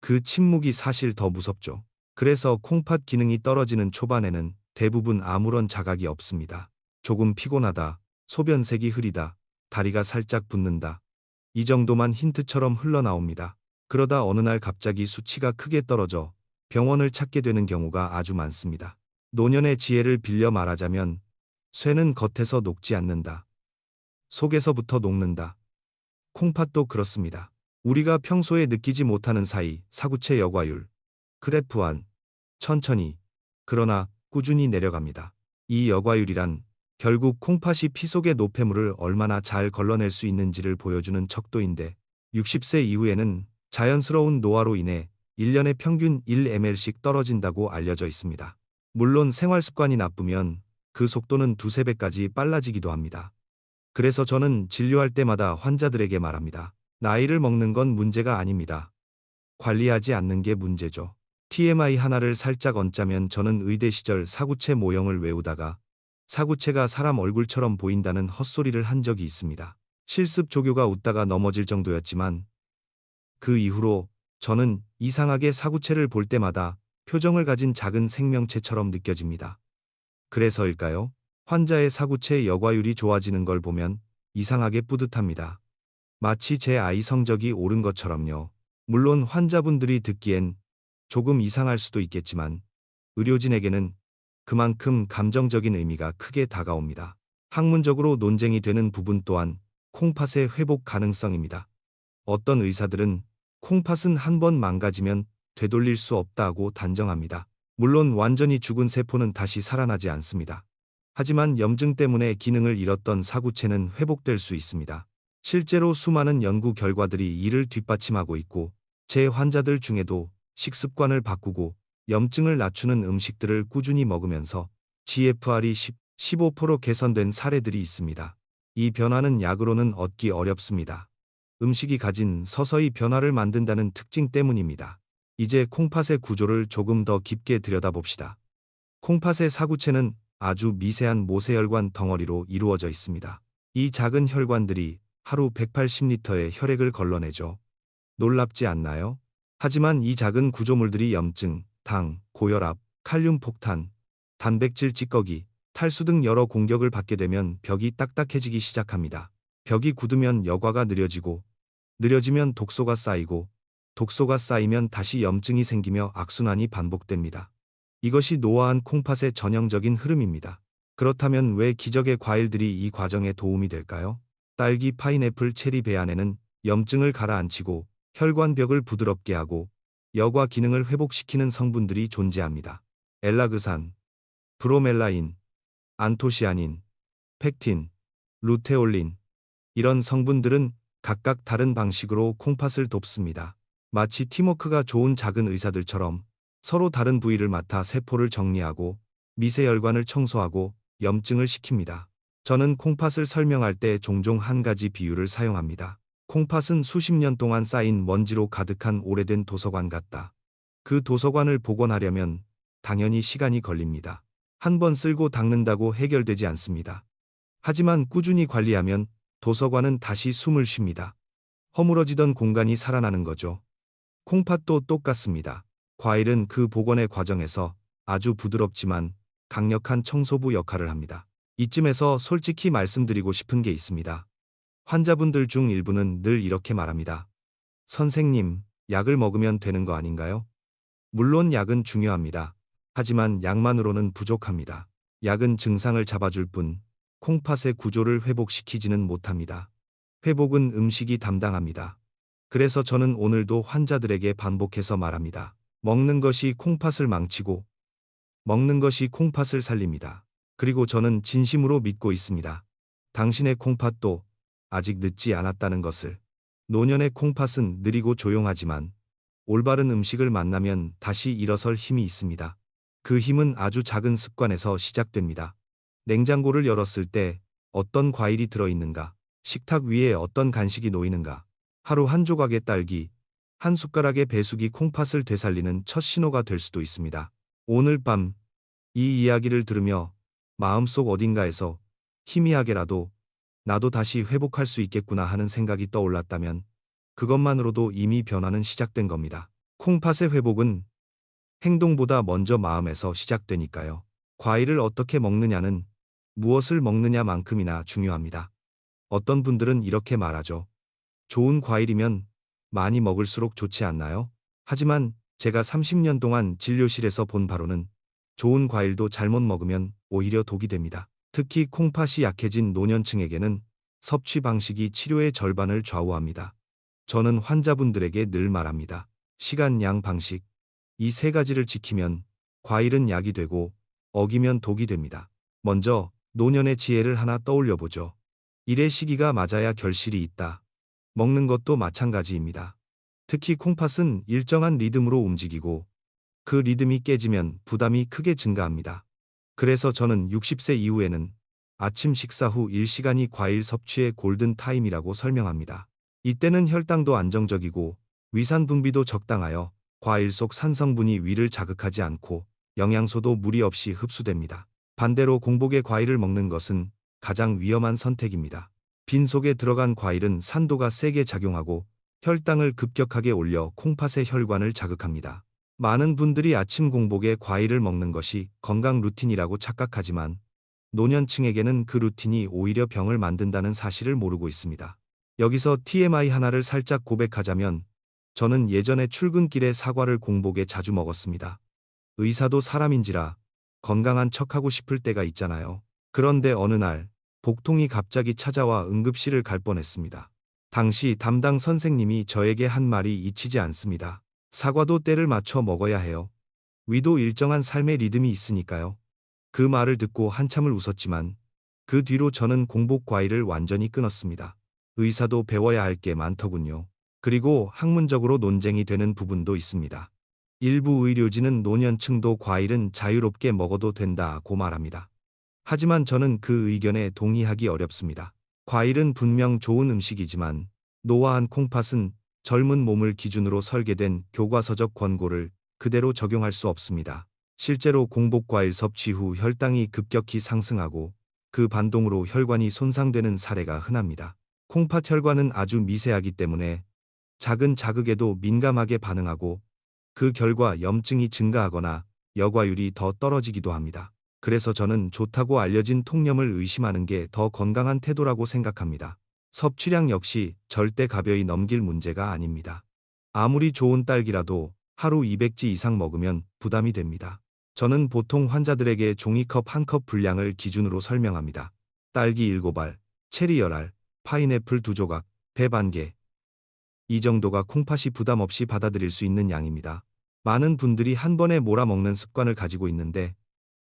그 침묵이 사실 더 무섭죠. 그래서 콩팥 기능이 떨어지는 초반에는 대부분 아무런 자각이 없습니다. 조금 피곤하다, 소변색이 흐리다, 다리가 살짝 붓는다. 이 정도만 힌트처럼 흘러나옵니다. 그러다 어느 날 갑자기 수치가 크게 떨어져 병원을 찾게 되는 경우가 아주 많습니다. 노년의 지혜를 빌려 말하자면 쇠는 겉에서 녹지 않는다. 속에서부터 녹는다. 콩팥도 그렇습니다. 우리가 평소에 느끼지 못하는 사이 사구체 여과율, 크레프완, 천천히, 그러나 꾸준히 내려갑니다. 이 여과율이란 결국 콩팥이 피 속의 노폐물을 얼마나 잘 걸러낼 수 있는지를 보여주는 척도인데 60세 이후에는 자연스러운 노화로 인해 1년에 평균 1ml씩 떨어진다고 알려져 있습니다. 물론 생활 습관이 나쁘면 그 속도는 두세 배까지 빨라지기도 합니다. 그래서 저는 진료할 때마다 환자들에게 말합니다. 나이를 먹는 건 문제가 아닙니다. 관리하지 않는 게 문제죠. TMI 하나를 살짝 얹자면 저는 의대 시절 사구체 모형을 외우다가 사구체가 사람 얼굴처럼 보인다는 헛소리를 한 적이 있습니다. 실습 조교가 웃다가 넘어질 정도였지만 그 이후로 저는 이상하게 사구체를 볼 때마다 표정을 가진 작은 생명체처럼 느껴집니다. 그래서일까요? 환자의 사구체 여과율이 좋아지는 걸 보면 이상하게 뿌듯합니다. 마치 제 아이 성적이 오른 것처럼요. 물론 환자분들이 듣기엔 조금 이상할 수도 있겠지만 의료진에게는 그만큼 감정적인 의미가 크게 다가옵니다. 학문적으로 논쟁이 되는 부분 또한 콩팥의 회복 가능성입니다. 어떤 의사들은 콩팥은 한 번 망가지면 되돌릴 수 없다고 단정합니다. 물론 완전히 죽은 세포는 다시 살아나지 않습니다. 하지만 염증 때문에 기능을 잃었던 사구체는 회복될 수 있습니다. 실제로 수많은 연구 결과들이 이를 뒷받침하고 있고 제 환자들 중에도 식습관을 바꾸고 염증을 낮추는 음식들을 꾸준히 먹으면서 GFR이 15% 개선된 사례들이 있습니다. 이 변화는 약으로는 얻기 어렵습니다. 음식이 가진 서서히 변화를 만든다는 특징 때문입니다. 이제 콩팥의 구조를 조금 더 깊게 들여다봅시다. 콩팥의 사구체는 아주 미세한 모세혈관 덩어리로 이루어져 있습니다. 이 작은 혈관들이 하루 180리터의 혈액을 걸러내죠. 놀랍지 않나요? 하지만 이 작은 구조물들이 염증, 당, 고혈압, 칼륨 폭탄, 단백질 찌꺼기, 탈수 등 여러 공격을 받게 되면 벽이 딱딱해지기 시작합니다. 벽이 굳으면 여과가 느려지고, 느려지면 독소가 쌓이고, 독소가 쌓이면 다시 염증이 생기며 악순환이 반복됩니다. 이것이 노화한 콩팥의 전형적인 흐름입니다. 그렇다면 왜 기적의 과일들이 이 과정에 도움이 될까요? 딸기, 파인애플, 체리, 배안에는 염증을 가라앉히고 혈관벽을 부드럽게 하고 여과 기능을 회복시키는 성분들이 존재합니다. 엘라그산, 브로멜라인, 안토시아닌, 펙틴, 루테올린, 이런 성분들은 각각 다른 방식으로 콩팥을 돕습니다. 마치 팀워크가 좋은 작은 의사들처럼 서로 다른 부위를 맡아 세포를 정리하고 미세혈관을 청소하고 염증을 식힙니다. 저는 콩팥을 설명할 때 종종 한 가지 비유를 사용합니다. 콩팥은 수십 년 동안 쌓인 먼지로 가득한 오래된 도서관 같다. 그 도서관을 복원하려면 당연히 시간이 걸립니다. 한 번 쓸고 닦는다고 해결되지 않습니다. 하지만 꾸준히 관리하면 도서관은 다시 숨을 쉽니다. 허물어지던 공간이 살아나는 거죠. 콩팥도 똑같습니다. 과일은 그 복원의 과정에서 아주 부드럽지만 강력한 청소부 역할을 합니다. 이쯤에서 솔직히 말씀드리고 싶은 게 있습니다. 환자분들 중 일부는 늘 이렇게 말합니다. 선생님, 약을 먹으면 되는 거 아닌가요? 물론 약은 중요합니다. 하지만 약만으로는 부족합니다. 약은 증상을 잡아줄 뿐, 콩팥의 구조를 회복시키지는 못합니다. 회복은 음식이 담당합니다. 그래서 저는 오늘도 환자들에게 반복해서 말합니다. 먹는 것이 콩팥을 망치고, 먹는 것이 콩팥을 살립니다. 그리고 저는 진심으로 믿고 있습니다. 당신의 콩팥도 아직 늦지 않았다는 것을. 노년의 콩팥은 느리고 조용하지만 올바른 음식을 만나면 다시 일어설 힘이 있습니다. 그 힘은 아주 작은 습관에서 시작됩니다. 냉장고를 열었을 때 어떤 과일이 들어있는가, 식탁 위에 어떤 간식이 놓이는가, 하루 한 조각의 딸기, 한 숟가락의 배숙이 콩팥을 되살리는 첫 신호가 될 수도 있습니다. 오늘 밤 이 이야기를 들으며 마음속 어딘가에서 희미하게라도 나도 다시 회복할 수 있겠구나 하는 생각이 떠올랐다면 그것만으로도 이미 변화는 시작된 겁니다. 콩팥의 회복은 행동보다 먼저 마음에서 시작되니까요. 과일을 어떻게 먹느냐는 무엇을 먹느냐만큼이나 중요합니다. 어떤 분들은 이렇게 말하죠. 좋은 과일이면 많이 먹을수록 좋지 않나요? 하지만 제가 30년 동안 진료실에서 본 바로는 좋은 과일도 잘못 먹으면 오히려 독이 됩니다. 특히 콩팥이 약해진 노년층에게는 섭취 방식이 치료의 절반을 좌우합니다. 저는 환자분들에게 늘 말합니다. 시간, 양, 방식. 이 세 가지를 지키면 과일은 약이 되고 어기면 독이 됩니다. 먼저 노년의 지혜를 하나 떠올려 보죠. 일의 시기가 맞아야 결실이 있다. 먹는 것도 마찬가지입니다. 특히 콩팥은 일정한 리듬으로 움직이고 그 리듬이 깨지면 부담이 크게 증가합니다. 그래서 저는 60세 이후에는 아침 식사 후 1시간이 과일 섭취의 골든 타임이라고 설명합니다. 이때는 혈당도 안정적이고 위산 분비도 적당하여 과일 속 산성분이 위를 자극하지 않고 영양소도 무리 없이 흡수됩니다. 반대로 공복에 과일을 먹는 것은 가장 위험한 선택입니다. 빈속에 들어간 과일은 산도가 세게 작용하고 혈당을 급격하게 올려 콩팥의 혈관을 자극합니다. 많은 분들이 아침 공복에 과일을 먹는 것이 건강 루틴이라고 착각하지만 노년층에게는 그 루틴이 오히려 병을 만든다는 사실을 모르고 있습니다. 여기서 TMI 하나를 살짝 고백하자면 저는 예전에 출근길에 사과를 공복에 자주 먹었습니다. 의사도 사람인지라 건강한 척하고 싶을 때가 있잖아요. 그런데 어느 날 복통이 갑자기 찾아와 응급실을 갈 뻔했습니다. 당시 담당 선생님이 저에게 한 말이 잊히지 않습니다. 사과도 때를 맞춰 먹어야 해요. 위도 일정한 삶의 리듬이 있으니까요. 그 말을 듣고 한참을 웃었지만 그 뒤로 저는 공복 과일을 완전히 끊었습니다. 의사도 배워야 할 게 많더군요. 그리고 학문적으로 논쟁이 되는 부분도 있습니다. 일부 의료진은 노년층도 과일은 자유롭게 먹어도 된다고 말합니다. 하지만 저는 그 의견에 동의하기 어렵습니다. 과일은 분명 좋은 음식이지만 노화한 콩팥은 젊은 몸을 기준으로 설계된 교과서적 권고를 그대로 적용할 수 없습니다. 실제로 공복 과일 섭취 후 혈당이 급격히 상승하고 그 반동으로 혈관이 손상되는 사례가 흔합니다. 콩팥 혈관은 아주 미세하기 때문에 작은 자극에도 민감하게 반응하고 그 결과 염증이 증가하거나 여과율이 더 떨어지기도 합니다. 그래서 저는 좋다고 알려진 통염을 의심하는 게 더 건강한 태도라고 생각합니다. 섭취량 역시 절대 가벼이 넘길 문제가 아닙니다. 아무리 좋은 딸기라도 하루 200지 이상 먹으면 부담이 됩니다. 저는 보통 환자들에게 종이컵 한 컵 분량을 기준으로 설명합니다. 딸기 7알, 체리 10알, 파인애플 2조각, 배 반 개. 이 정도가 콩팥이 부담 없이 받아들일 수 있는 양입니다. 많은 분들이 한 번에 몰아먹는 습관을 가지고 있는데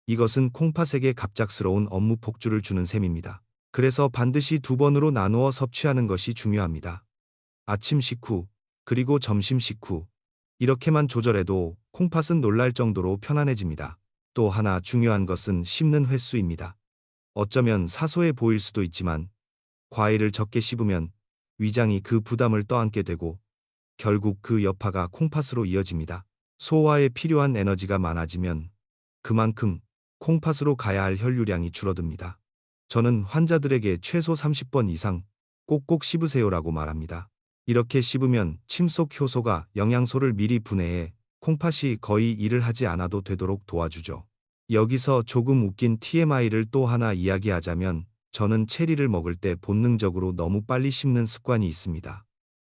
이것은 콩팥에게 갑작스러운 업무 폭주를 주는 셈입니다. 그래서 반드시 2번으로 나누어 섭취하는 것이 중요합니다. 아침 식후, 그리고 점심 식후. 이렇게만 조절해도 콩팥은 놀랄 정도로 편안해집니다. 또 하나 중요한 것은 씹는 횟수입니다. 어쩌면 사소해 보일 수도 있지만 과일을 적게 씹으면 위장이 그 부담을 떠안게 되고 결국 그 여파가 콩팥으로 이어집니다. 소화에 필요한 에너지가 많아지면 그만큼 콩팥으로 가야 할 혈류량이 줄어듭니다. 저는 환자들에게 최소 30번 이상 꼭꼭 씹으세요라고 말합니다. 이렇게 씹으면 침속 효소가 영양소를 미리 분해해 콩팥이 거의 일을 하지 않아도 되도록 도와주죠. 여기서 조금 웃긴 TMI를 또 하나 이야기하자면 저는 체리를 먹을 때 본능적으로 너무 빨리 씹는 습관이 있습니다.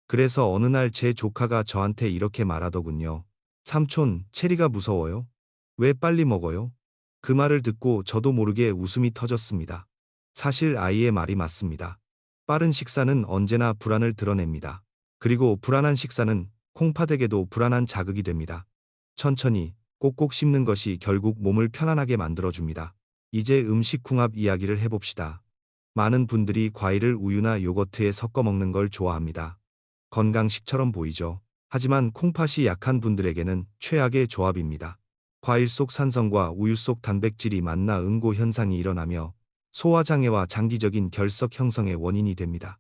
그래서 어느 날 제 조카가 저한테 이렇게 말하더군요. 삼촌, 체리가 무서워요? 왜 빨리 먹어요? 그 말을 듣고 저도 모르게 웃음이 터졌습니다. 사실 아이의 말이 맞습니다. 빠른 식사는 언제나 불안을 드러냅니다. 그리고 불안한 식사는 콩팥에게도 불안한 자극이 됩니다. 천천히 꼭꼭 씹는 것이 결국 몸을 편안하게 만들어줍니다. 이제 음식 궁합 이야기를 해봅시다. 많은 분들이 과일을 우유나 요거트에 섞어 먹는 걸 좋아합니다. 건강식처럼 보이죠. 하지만 콩팥이 약한 분들에게는 최악의 조합입니다. 과일 속 산성과 우유 속 단백질이 만나 응고 현상이 일어나며 소화장애와 장기적인 결석 형성의 원인이 됩니다.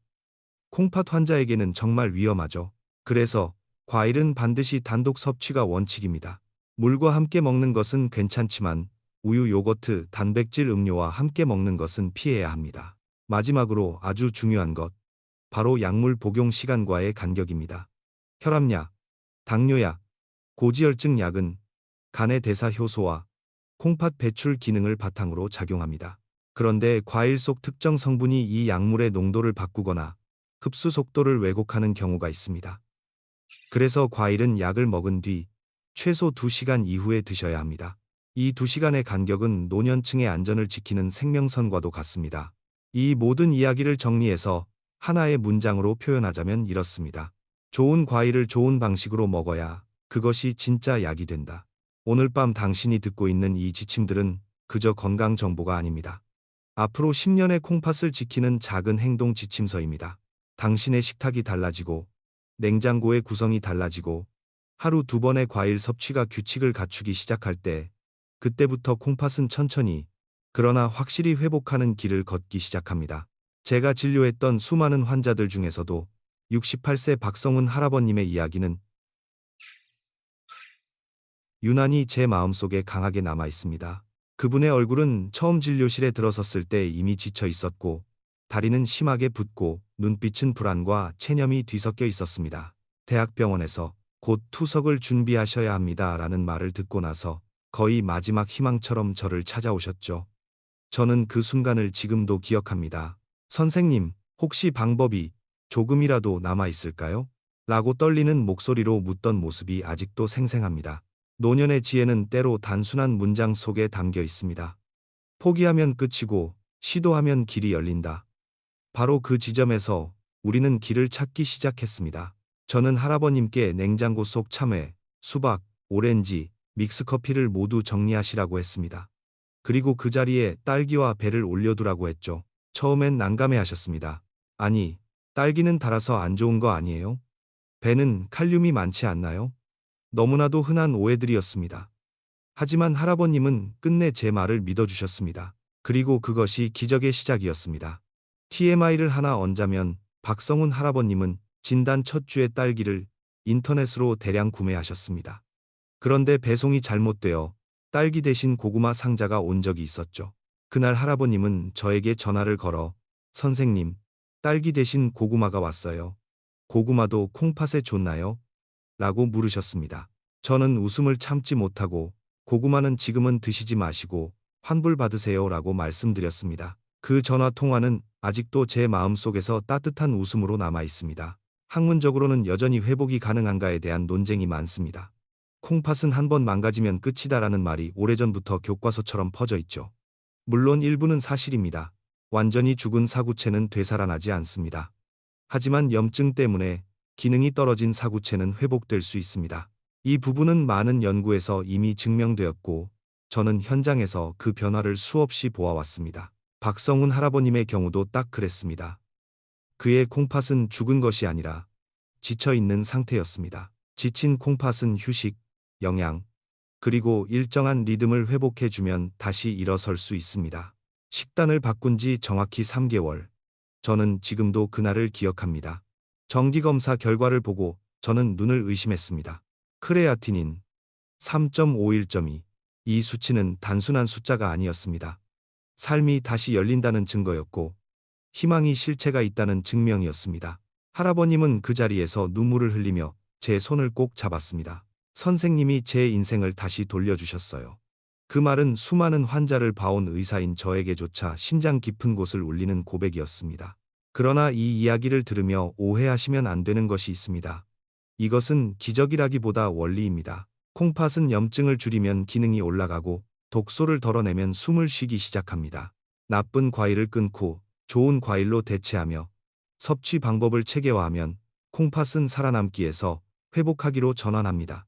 콩팥 환자에게는 정말 위험하죠. 그래서 과일은 반드시 단독 섭취가 원칙입니다. 물과 함께 먹는 것은 괜찮지만 우유, 요거트, 단백질 음료와 함께 먹는 것은 피해야 합니다. 마지막으로 아주 중요한 것, 바로 약물 복용 시간과의 간격입니다. 혈압약, 당뇨약, 고지혈증 약은 간의 대사 효소와 콩팥 배출 기능을 바탕으로 작용합니다. 그런데 과일 속 특정 성분이 이 약물의 농도를 바꾸거나 흡수 속도를 왜곡하는 경우가 있습니다. 그래서 과일은 약을 먹은 뒤 최소 2시간 이후에 드셔야 합니다. 이 2시간의 간격은 노년층의 안전을 지키는 생명선과도 같습니다. 이 모든 이야기를 정리해서 하나의 문장으로 표현하자면 이렇습니다. 좋은 과일을 좋은 방식으로 먹어야 그것이 진짜 약이 된다. 오늘 밤 당신이 듣고 있는 이 지침들은 그저 건강 정보가 아닙니다. 앞으로 10년의 콩팥을 지키는 작은 행동 지침서입니다. 당신의 식탁이 달라지고 냉장고의 구성이 달라지고 하루 2번의 과일 섭취가 규칙을 갖추기 시작할 때 그때부터 콩팥은 천천히 그러나 확실히 회복하는 길을 걷기 시작합니다. 제가 진료했던 수많은 환자들 중에서도 68세 박성훈 할아버님의 이야기는 유난히 제 마음속에 강하게 남아 있습니다. 그분의 얼굴은 처음 진료실에 들어섰을 때 이미 지쳐 있었고 다리는 심하게 붓고 눈빛은 불안과 체념이 뒤섞여 있었습니다. 대학병원에서 곧 투석을 준비하셔야 합니다. 라는 말을 듣고 나서 거의 마지막 희망처럼 저를 찾아오셨죠. 저는 그 순간을 지금도 기억합니다. 선생님, 혹시 방법이 조금이라도 남아 있을까요? 라고 떨리는 목소리로 묻던 모습이 아직도 생생합니다. 노년의 지혜는 때로 단순한 문장 속에 담겨 있습니다. 포기하면 끝이고 시도하면 길이 열린다. 바로 그 지점에서 우리는 길을 찾기 시작했습니다. 저는 할아버님께 냉장고 속 참외, 수박, 오렌지, 믹스커피를 모두 정리하시라고 했습니다. 그리고 그 자리에 딸기와 배를 올려두라고 했죠. 처음엔 난감해하셨습니다. 아니, 딸기는 달아서 안 좋은 거 아니에요? 배는 칼륨이 많지 않나요? 너무나도 흔한 오해들이었습니다. 하지만 할아버님은 끝내 제 말을 믿어주셨습니다. 그리고 그것이 기적의 시작이었습니다. TMI를 하나 얹자면 박성훈 할아버님은 진단 첫 주에 딸기를 인터넷으로 대량 구매하셨습니다. 그런데 배송이 잘못되어 딸기 대신 고구마 상자가 온 적이 있었죠. 그날 할아버님은 저에게 전화를 걸어 선생님, 딸기 대신 고구마가 왔어요. 고구마도 콩팥에 좋나요? 라고 물으셨습니다. 저는 웃음을 참지 못하고 고구마는 지금은 드시지 마시고 환불 받으세요 라고 말씀드렸습니다. 그 전화 통화는 아직도 제 마음속에서 따뜻한 웃음으로 남아 있습니다. 학문적으로는 여전히 회복이 가능한가에 대한 논쟁이 많습니다. 콩팥은 한번 망가지면 끝이다라는 말이 오래전부터 교과서처럼 퍼져 있죠. 물론 일부는 사실입니다. 완전히 죽은 사구체는 되살아나지 않습니다. 하지만 염증 때문에 기능이 떨어진 사구체는 회복될 수 있습니다. 이 부분은 많은 연구에서 이미 증명되었고, 저는 현장에서 그 변화를 수없이 보아왔습니다. 박성훈 할아버님의 경우도 딱 그랬습니다. 그의 콩팥은 죽은 것이 아니라 지쳐 있는 상태였습니다. 지친 콩팥은 휴식, 영양, 그리고 일정한 리듬을 회복해주면 다시 일어설 수 있습니다. 식단을 바꾼 지 정확히 3개월. 저는 지금도 그날을 기억합니다. 정기검사 결과를 보고 저는 눈을 의심했습니다. 크레아티닌 3.51.2. 이 수치는 단순한 숫자가 아니었습니다. 삶이 다시 열린다는 증거였고 희망이 실체가 있다는 증명이었습니다. 할아버님은 그 자리에서 눈물을 흘리며 제 손을 꼭 잡았습니다. 선생님이 제 인생을 다시 돌려주셨어요. 그 말은 수많은 환자를 봐온 의사인 저에게조차 심장 깊은 곳을 울리는 고백이었습니다. 그러나 이 이야기를 들으며 오해하시면 안 되는 것이 있습니다. 이것은 기적이라기보다 원리입니다. 콩팥은 염증을 줄이면 기능이 올라가고 독소를 덜어내면 숨을 쉬기 시작합니다. 나쁜 과일을 끊고 좋은 과일로 대체하며 섭취 방법을 체계화하면 콩팥은 살아남기에서 회복하기로 전환합니다.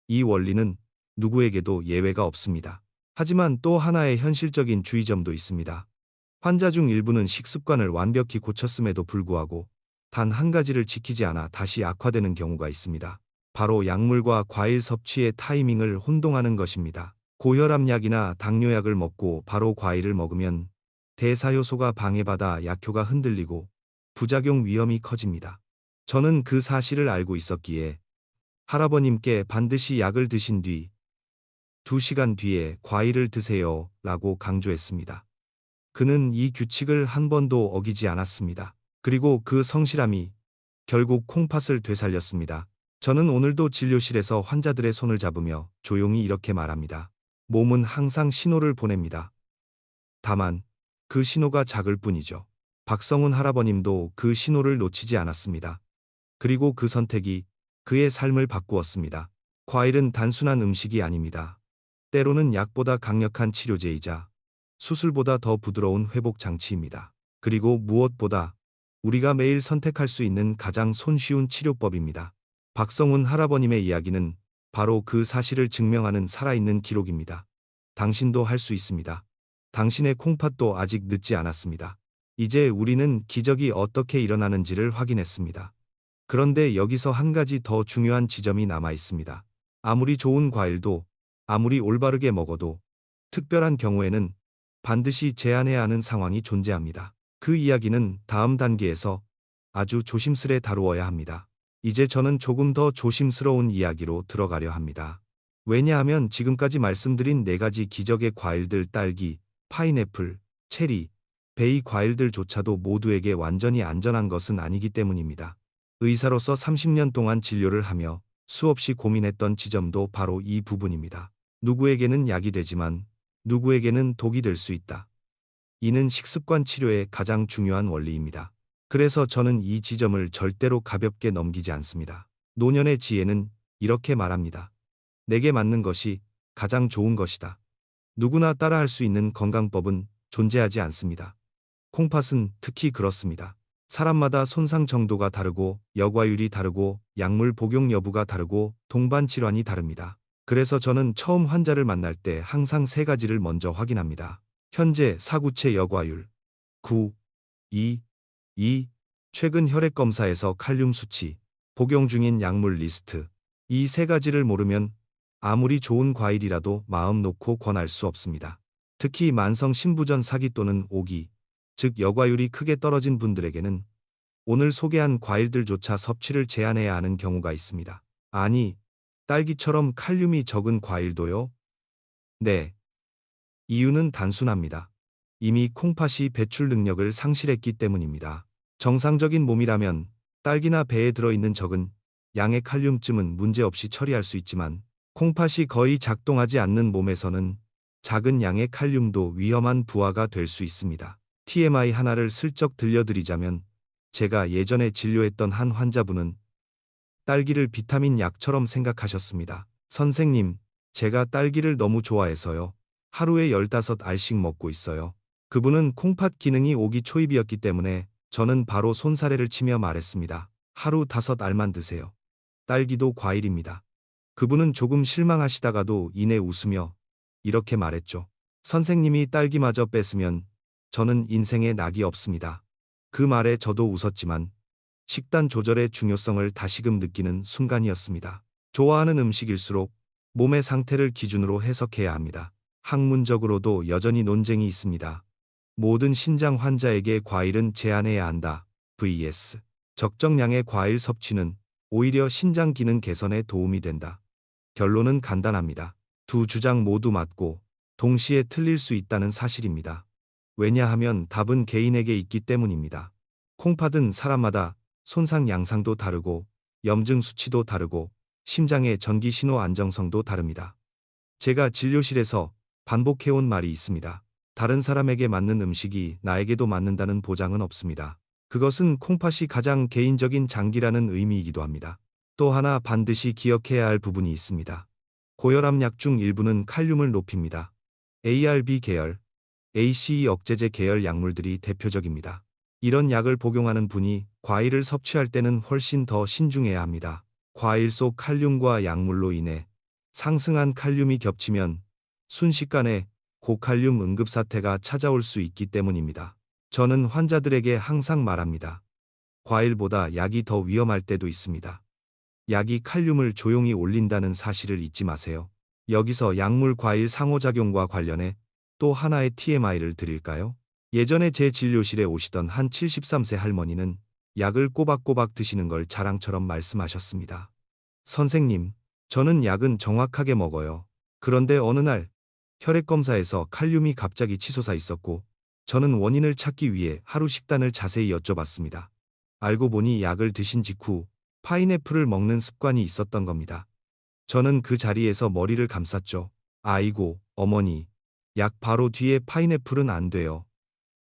이 원리는 누구에게도 예외가 없습니다. 하지만 또 하나의 현실적인 주의점도 있습니다. 환자 중 일부는 식습관을 완벽히 고쳤음에도 불구하고 단 한 가지를 지키지 않아 다시 악화되는 경우가 있습니다. 바로 약물과 과일 섭취의 타이밍을 혼동하는 것입니다. 고혈압약이나 당뇨약을 먹고 바로 과일을 먹으면 대사효소가 방해받아 약효가 흔들리고 부작용 위험이 커집니다. 저는 그 사실을 알고 있었기에 할아버님께 반드시 약을 드신 뒤 2시간 뒤에 과일을 드세요 라고 강조했습니다. 그는 이 규칙을 한 번도 어기지 않았습니다. 그리고 그 성실함이 결국 콩팥을 되살렸습니다. 저는 오늘도 진료실에서 환자들의 손을 잡으며 조용히 이렇게 말합니다. 몸은 항상 신호를 보냅니다. 다만 그 신호가 작을 뿐이죠. 박성훈 할아버님도 그 신호를 놓치지 않았습니다. 그리고 그 선택이 그의 삶을 바꾸었습니다. 과일은 단순한 음식이 아닙니다. 때로는 약보다 강력한 치료제이자 수술보다 더 부드러운 회복 장치입니다. 그리고 무엇보다 우리가 매일 선택할 수 있는 가장 손쉬운 치료법입니다. 박성훈 할아버님의 이야기는 바로 그 사실을 증명하는 살아있는 기록입니다. 당신도 할 수 있습니다. 당신의 콩팥도 아직 늦지 않았습니다. 이제 우리는 기적이 어떻게 일어나는지를 확인했습니다. 그런데 여기서 한 가지 더 중요한 지점이 남아 있습니다. 아무리 좋은 과일도 아무리 올바르게 먹어도 특별한 경우에는 반드시 제한해야 하는 상황이 존재합니다. 그 이야기는 다음 단계에서 아주 조심스레 다루어야 합니다. 이제 저는 조금 더 조심스러운 이야기로 들어가려 합니다. 왜냐하면 지금까지 말씀드린 4가지 기적의 과일들 딸기, 파인애플, 체리, 베이 과일들조차도 모두에게 완전히 안전한 것은 아니기 때문입니다. 의사로서 30년 동안 진료를 하며 수없이 고민했던 지점도 바로 이 부분입니다. 누구에게는 약이 되지만 누구에게는 독이 될 수 있다. 이는 식습관 치료의 가장 중요한 원리입니다. 그래서 저는 이 지점을 절대로 가볍게 넘기지 않습니다. 노년의 지혜는 이렇게 말합니다. 내게 맞는 것이 가장 좋은 것이다. 누구나 따라할 수 있는 건강법은 존재하지 않습니다. 콩팥은 특히 그렇습니다. 사람마다 손상 정도가 다르고 여과율이 다르고 약물 복용 여부가 다르고 동반 질환이 다릅니다. 그래서 저는 처음 환자를 만날 때 항상 3가지를 먼저 확인합니다. 현재 사구체 여과율 9, 2, 2, 최근 혈액 검사에서 칼륨 수치, 복용 중인 약물 리스트. 이 3가지를 모르면 아무리 좋은 과일이라도 마음 놓고 권할 수 없습니다. 특히 만성 신부전 사기 또는 오기, 즉 여과율이 크게 떨어진 분들에게는 오늘 소개한 과일들조차 섭취를 제한해야 하는 경우가 있습니다. 아니, 딸기처럼 칼륨이 적은 과일도요? 네. 이유는 단순합니다. 이미 콩팥이 배출 능력을 상실했기 때문입니다. 정상적인 몸이라면 딸기나 배에 들어있는 적은 양의 칼륨쯤은 문제없이 처리할 수 있지만 콩팥이 거의 작동하지 않는 몸에서는 작은 양의 칼륨도 위험한 부하가 될 수 있습니다. TMI 하나를 슬쩍 들려드리자면 제가 예전에 진료했던 한 환자분은 딸기를 비타민 약처럼 생각하셨습니다. 선생님, 제가 딸기를 너무 좋아해서요. 하루에 15알씩 먹고 있어요. 그분은 콩팥 기능이 오기초입이었기 때문에 저는 바로 손사래를 치며 말했습니다. 하루 5알만 드세요. 딸기도 과일입니다. 그분은 조금 실망하시다가도 이내 웃으며 이렇게 말했죠. 선생님이 딸기마저 뺐으면 저는 인생에 낙이 없습니다. 그 말에 저도 웃었지만 식단 조절의 중요성을 다시금 느끼는 순간이었습니다. 좋아하는 음식일수록 몸의 상태를 기준으로 해석해야 합니다. 학문적으로도 여전히 논쟁이 있습니다. 모든 신장 환자에게 과일은 제한해야 한다. vs. 적정량의 과일 섭취는 오히려 신장 기능 개선에 도움이 된다. 결론은 간단합니다. 두 주장 모두 맞고 동시에 틀릴 수 있다는 사실입니다. 왜냐하면 답은 개인에게 있기 때문입니다. 콩팥은 사람마다 손상 양상도 다르고 염증 수치도 다르고 심장의 전기 신호 안정성도 다릅니다. 제가 진료실에서 반복해온 말이 있습니다. 다른 사람에게 맞는 음식이 나에게도 맞는다는 보장은 없습니다. 그것은 콩팥이 가장 개인적인 장기라는 의미이기도 합니다. 또 하나 반드시 기억해야 할 부분이 있습니다. 고혈압 약 중 일부는 칼륨을 높입니다. ARB 계열, ACE 억제제 계열 약물들이 대표적입니다. 이런 약을 복용하는 분이 과일을 섭취할 때는 훨씬 더 신중해야 합니다. 과일 속 칼륨과 약물로 인해 상승한 칼륨이 겹치면 순식간에 고칼륨 응급사태가 찾아올 수 있기 때문입니다. 저는 환자들에게 항상 말합니다. 과일보다 약이 더 위험할 때도 있습니다. 약이 칼륨을 조용히 올린다는 사실을 잊지 마세요. 여기서 약물 과일 상호작용과 관련해 또 하나의 TMI를 드릴까요? 예전에 제 진료실에 오시던 한 73세 할머니는 약을 꼬박꼬박 드시는 걸 자랑처럼 말씀하셨습니다. 선생님, 저는 약은 정확하게 먹어요. 그런데 어느 날 혈액검사에서 칼륨이 갑자기 치솟아 있었고 저는 원인을 찾기 위해 하루 식단을 자세히 여쭤봤습니다. 알고 보니 약을 드신 직후 파인애플을 먹는 습관이 있었던 겁니다. 저는 그 자리에서 머리를 감쌌죠. 아이고, 어머니, 약 바로 뒤에 파인애플은 안 돼요.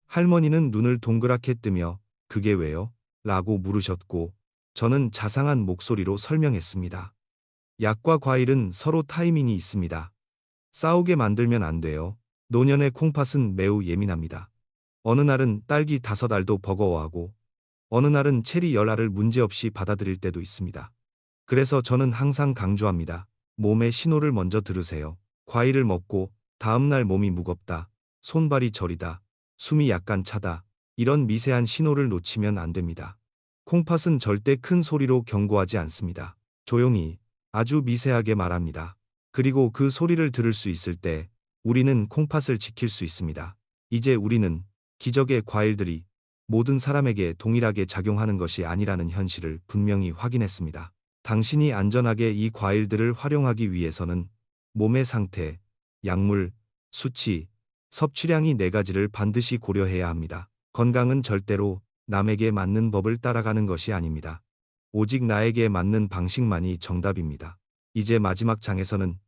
할머니는 눈을 동그랗게 뜨며 그게 왜요? 라고 물으셨고 저는 자상한 목소리로 설명했습니다. 약과 과일은 서로 타이밍이 있습니다. 싸우게 만들면 안 돼요. 노년의 콩팥은 매우 예민합니다. 어느 날은 딸기 5알도 버거워하고 어느 날은 체리 10알을 문제없이 받아들일 때도 있습니다. 그래서 저는 항상 강조합니다. 몸의 신호를 먼저 들으세요. 과일을 먹고 다음날 몸이 무겁다, 손발이 저리다, 숨이 약간 차다, 이런 미세한 신호를 놓치면 안 됩니다. 콩팥은 절대 큰 소리로 경고하지 않습니다. 조용히, 아주 미세하게 말합니다. 그리고 그 소리를 들을 수 있을 때 우리는 콩팥을 지킬 수 있습니다. 이제 우리는 기적의 과일들이 모든 사람에게 동일하게 작용하는 것이 아니라는 현실을 분명히 확인했습니다. 당신이 안전하게 이 과일들을 활용하기 위해서는 몸의 상태, 약물, 수치, 섭취량이 4가지를 반드시 고려해야 합니다. 건강은 절대로 남에게 맞는 법을 따라가는 것이 아닙니다. 오직 나에게 맞는 방식만이 정답입니다. 이제 마지막 장에서는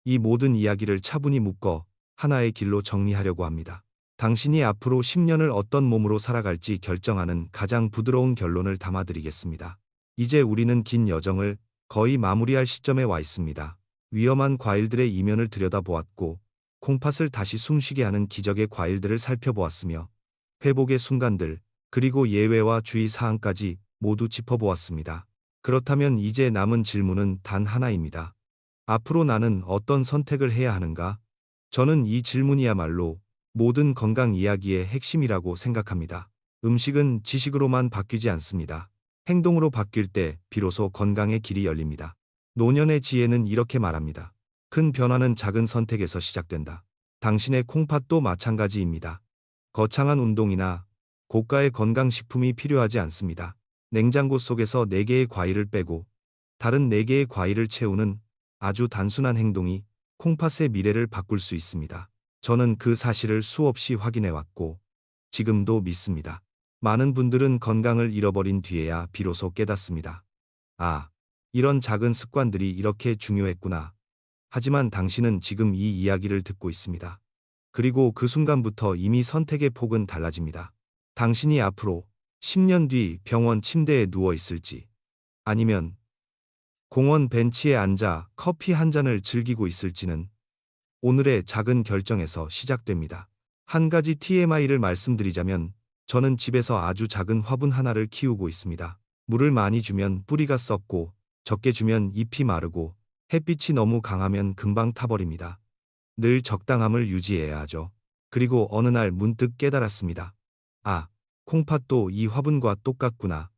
이 모든 이야기를 차분히 묶어 하나의 길로 정리하려고 합니다. 당신이 앞으로 10년을 어떤 몸으로 살아갈지 결정하는 가장 부드러운 결론을 담아드리겠습니다. 이제 우리는 긴 여정을 거의 마무리할 시점에 와 있습니다. 위험한 과일들의 이면을 들여다보았고 콩팥을 다시 숨쉬게 하는 기적의 과일들을 살펴보았으며 회복의 순간들, 그리고 예외와 주의사항까지 모두 짚어보았습니다. 그렇다면 이제 남은 질문은 단 하나입니다. 앞으로 나는 어떤 선택을 해야 하는가? 저는 이 질문이야말로 모든 건강 이야기의 핵심이라고 생각합니다. 음식은 지식으로만 바뀌지 않습니다. 행동으로 바뀔 때 비로소 건강의 길이 열립니다. 노년의 지혜는 이렇게 말합니다. 큰 변화는 작은 선택에서 시작된다. 당신의 콩팥도 마찬가지입니다. 거창한 운동이나 고가의 건강식품이 필요하지 않습니다. 냉장고 속에서 4개의 과일을 빼고 다른 4개의 과일을 채우는 아주 단순한 행동이 콩팥의 미래를 바꿀 수 있습니다. 저는 그 사실을 수없이 확인해왔고 지금도 믿습니다. 많은 분들은 건강을 잃어버린 뒤에야 비로소 깨닫습니다. 아, 이런 작은 습관들이 이렇게 중요했구나. 하지만 당신은 지금 이 이야기를 듣고 있습니다. 그리고 그 순간부터 이미 선택의 폭은 달라집니다. 당신이 앞으로 10년 뒤 병원 침대에 누워 있을지, 아니면 공원 벤치에 앉아 커피 한 잔을 즐기고 있을지는 오늘의 작은 결정에서 시작됩니다. 한 가지 TMI를 말씀드리자면, 저는 집에서 아주 작은 화분 하나를 키우고 있습니다. 물을 많이 주면 뿌리가 썩고, 적게 주면 잎이 마르고, 햇빛이 너무 강하면 금방 타버립니다. 늘 적당함을 유지해야 하죠. 그리고 어느 날 문득 깨달았습니다. 아, 콩팥도 이 화분과 똑같구나.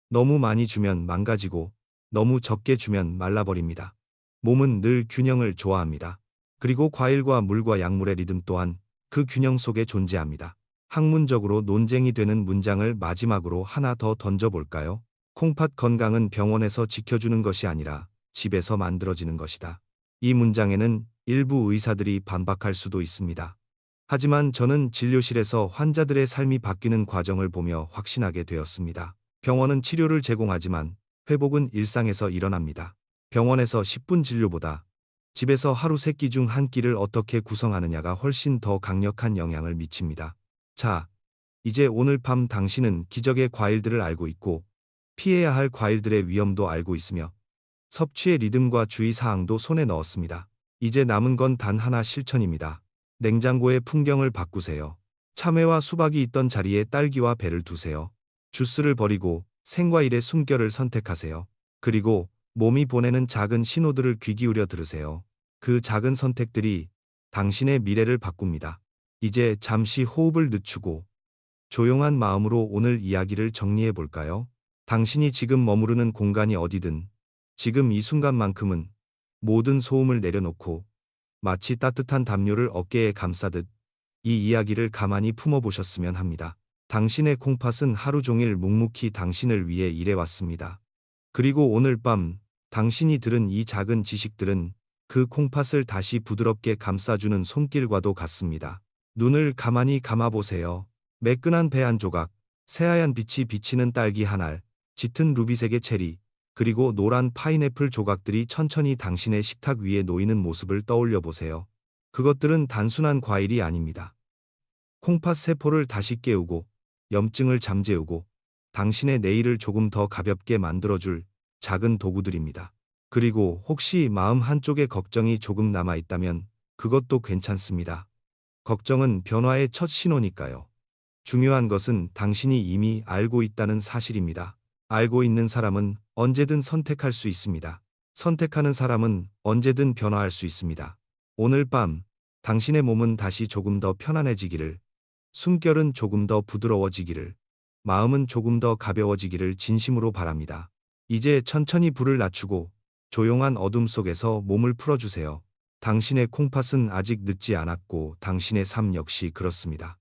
너무 많이 주면 망가지고, 너무 적게 주면 말라버립니다. 몸은 늘 균형을 좋아합니다. 그리고 과일과 물과 약물의 리듬 또한 그 균형 속에 존재합니다. 학문적으로 논쟁이 되는 문장을 마지막으로 하나 더 던져볼까요? 콩팥 건강은 병원에서 지켜주는 것이 아니라 집에서 만들어지는 것이다. 이 문장에는 일부 의사들이 반박할 수도 있습니다. 하지만 저는 진료실에서 환자들의 삶이 바뀌는 과정을 보며 확신하게 되었습니다. 병원은 치료를 제공하지만 회복은 일상에서 일어납니다. 병원에서 10분 진료보다 집에서 하루 3끼 중 한 끼를 어떻게 구성하느냐가 훨씬 더 강력한 영향을 미칩니다. 자, 이제 오늘 밤 당신은 기적의 과일들을 알고 있고, 피해야 할 과일들의 위험도 알고 있으며, 섭취의 리듬과 주의사항도 손에 넣었습니다. 이제 남은 건 단 하나 실천입니다. 냉장고의 풍경을 바꾸세요. 참외와 수박이 있던 자리에 딸기와 배를 두세요. 주스를 버리고 생과일의 숨결을 선택하세요. 그리고 몸이 보내는 작은 신호들을 귀 기울여 들으세요. 그 작은 선택들이 당신의 미래를 바꿉니다. 이제 잠시 호흡을 늦추고 조용한 마음으로 오늘 이야기를 정리해 볼까요? 당신이 지금 머무르는 공간이 어디든 지금 이 순간만큼은 모든 소음을 내려놓고 마치 따뜻한 담요를 어깨에 감싸듯 이 이야기를 가만히 품어보셨으면 합니다. 당신의 콩팥은 하루 종일 묵묵히 당신을 위해 일해왔습니다. 그리고 오늘 밤 당신이 들은 이 작은 지식들은 그 콩팥을 다시 부드럽게 감싸주는 손길과도 같습니다. 눈을 가만히 감아보세요. 매끈한 배 한 조각, 새하얀 빛이 비치는 딸기 한 알, 짙은 루비색의 체리, 그리고 노란 파인애플 조각들이 천천히 당신의 식탁 위에 놓이는 모습을 떠올려 보세요. 그것들은 단순한 과일이 아닙니다. 콩팥 세포를 다시 깨우고, 염증을 잠재우고, 당신의 내일을 조금 더 가볍게 만들어줄 작은 도구들입니다. 그리고 혹시 마음 한쪽에 걱정이 조금 남아있다면 그것도 괜찮습니다. 걱정은 변화의 첫 신호니까요. 중요한 것은 당신이 이미 알고 있다는 사실입니다. 알고 있는 사람은 언제든 선택할 수 있습니다. 선택하는 사람은 언제든 변화할 수 있습니다. 오늘 밤 당신의 몸은 다시 조금 더 편안해지기를, 숨결은 조금 더 부드러워지기를, 마음은 조금 더 가벼워지기를 진심으로 바랍니다. 이제 천천히 불을 낮추고 조용한 어둠 속에서 몸을 풀어주세요. 당신의 콩팥은 아직 늦지 않았고 당신의 삶 역시 그렇습니다.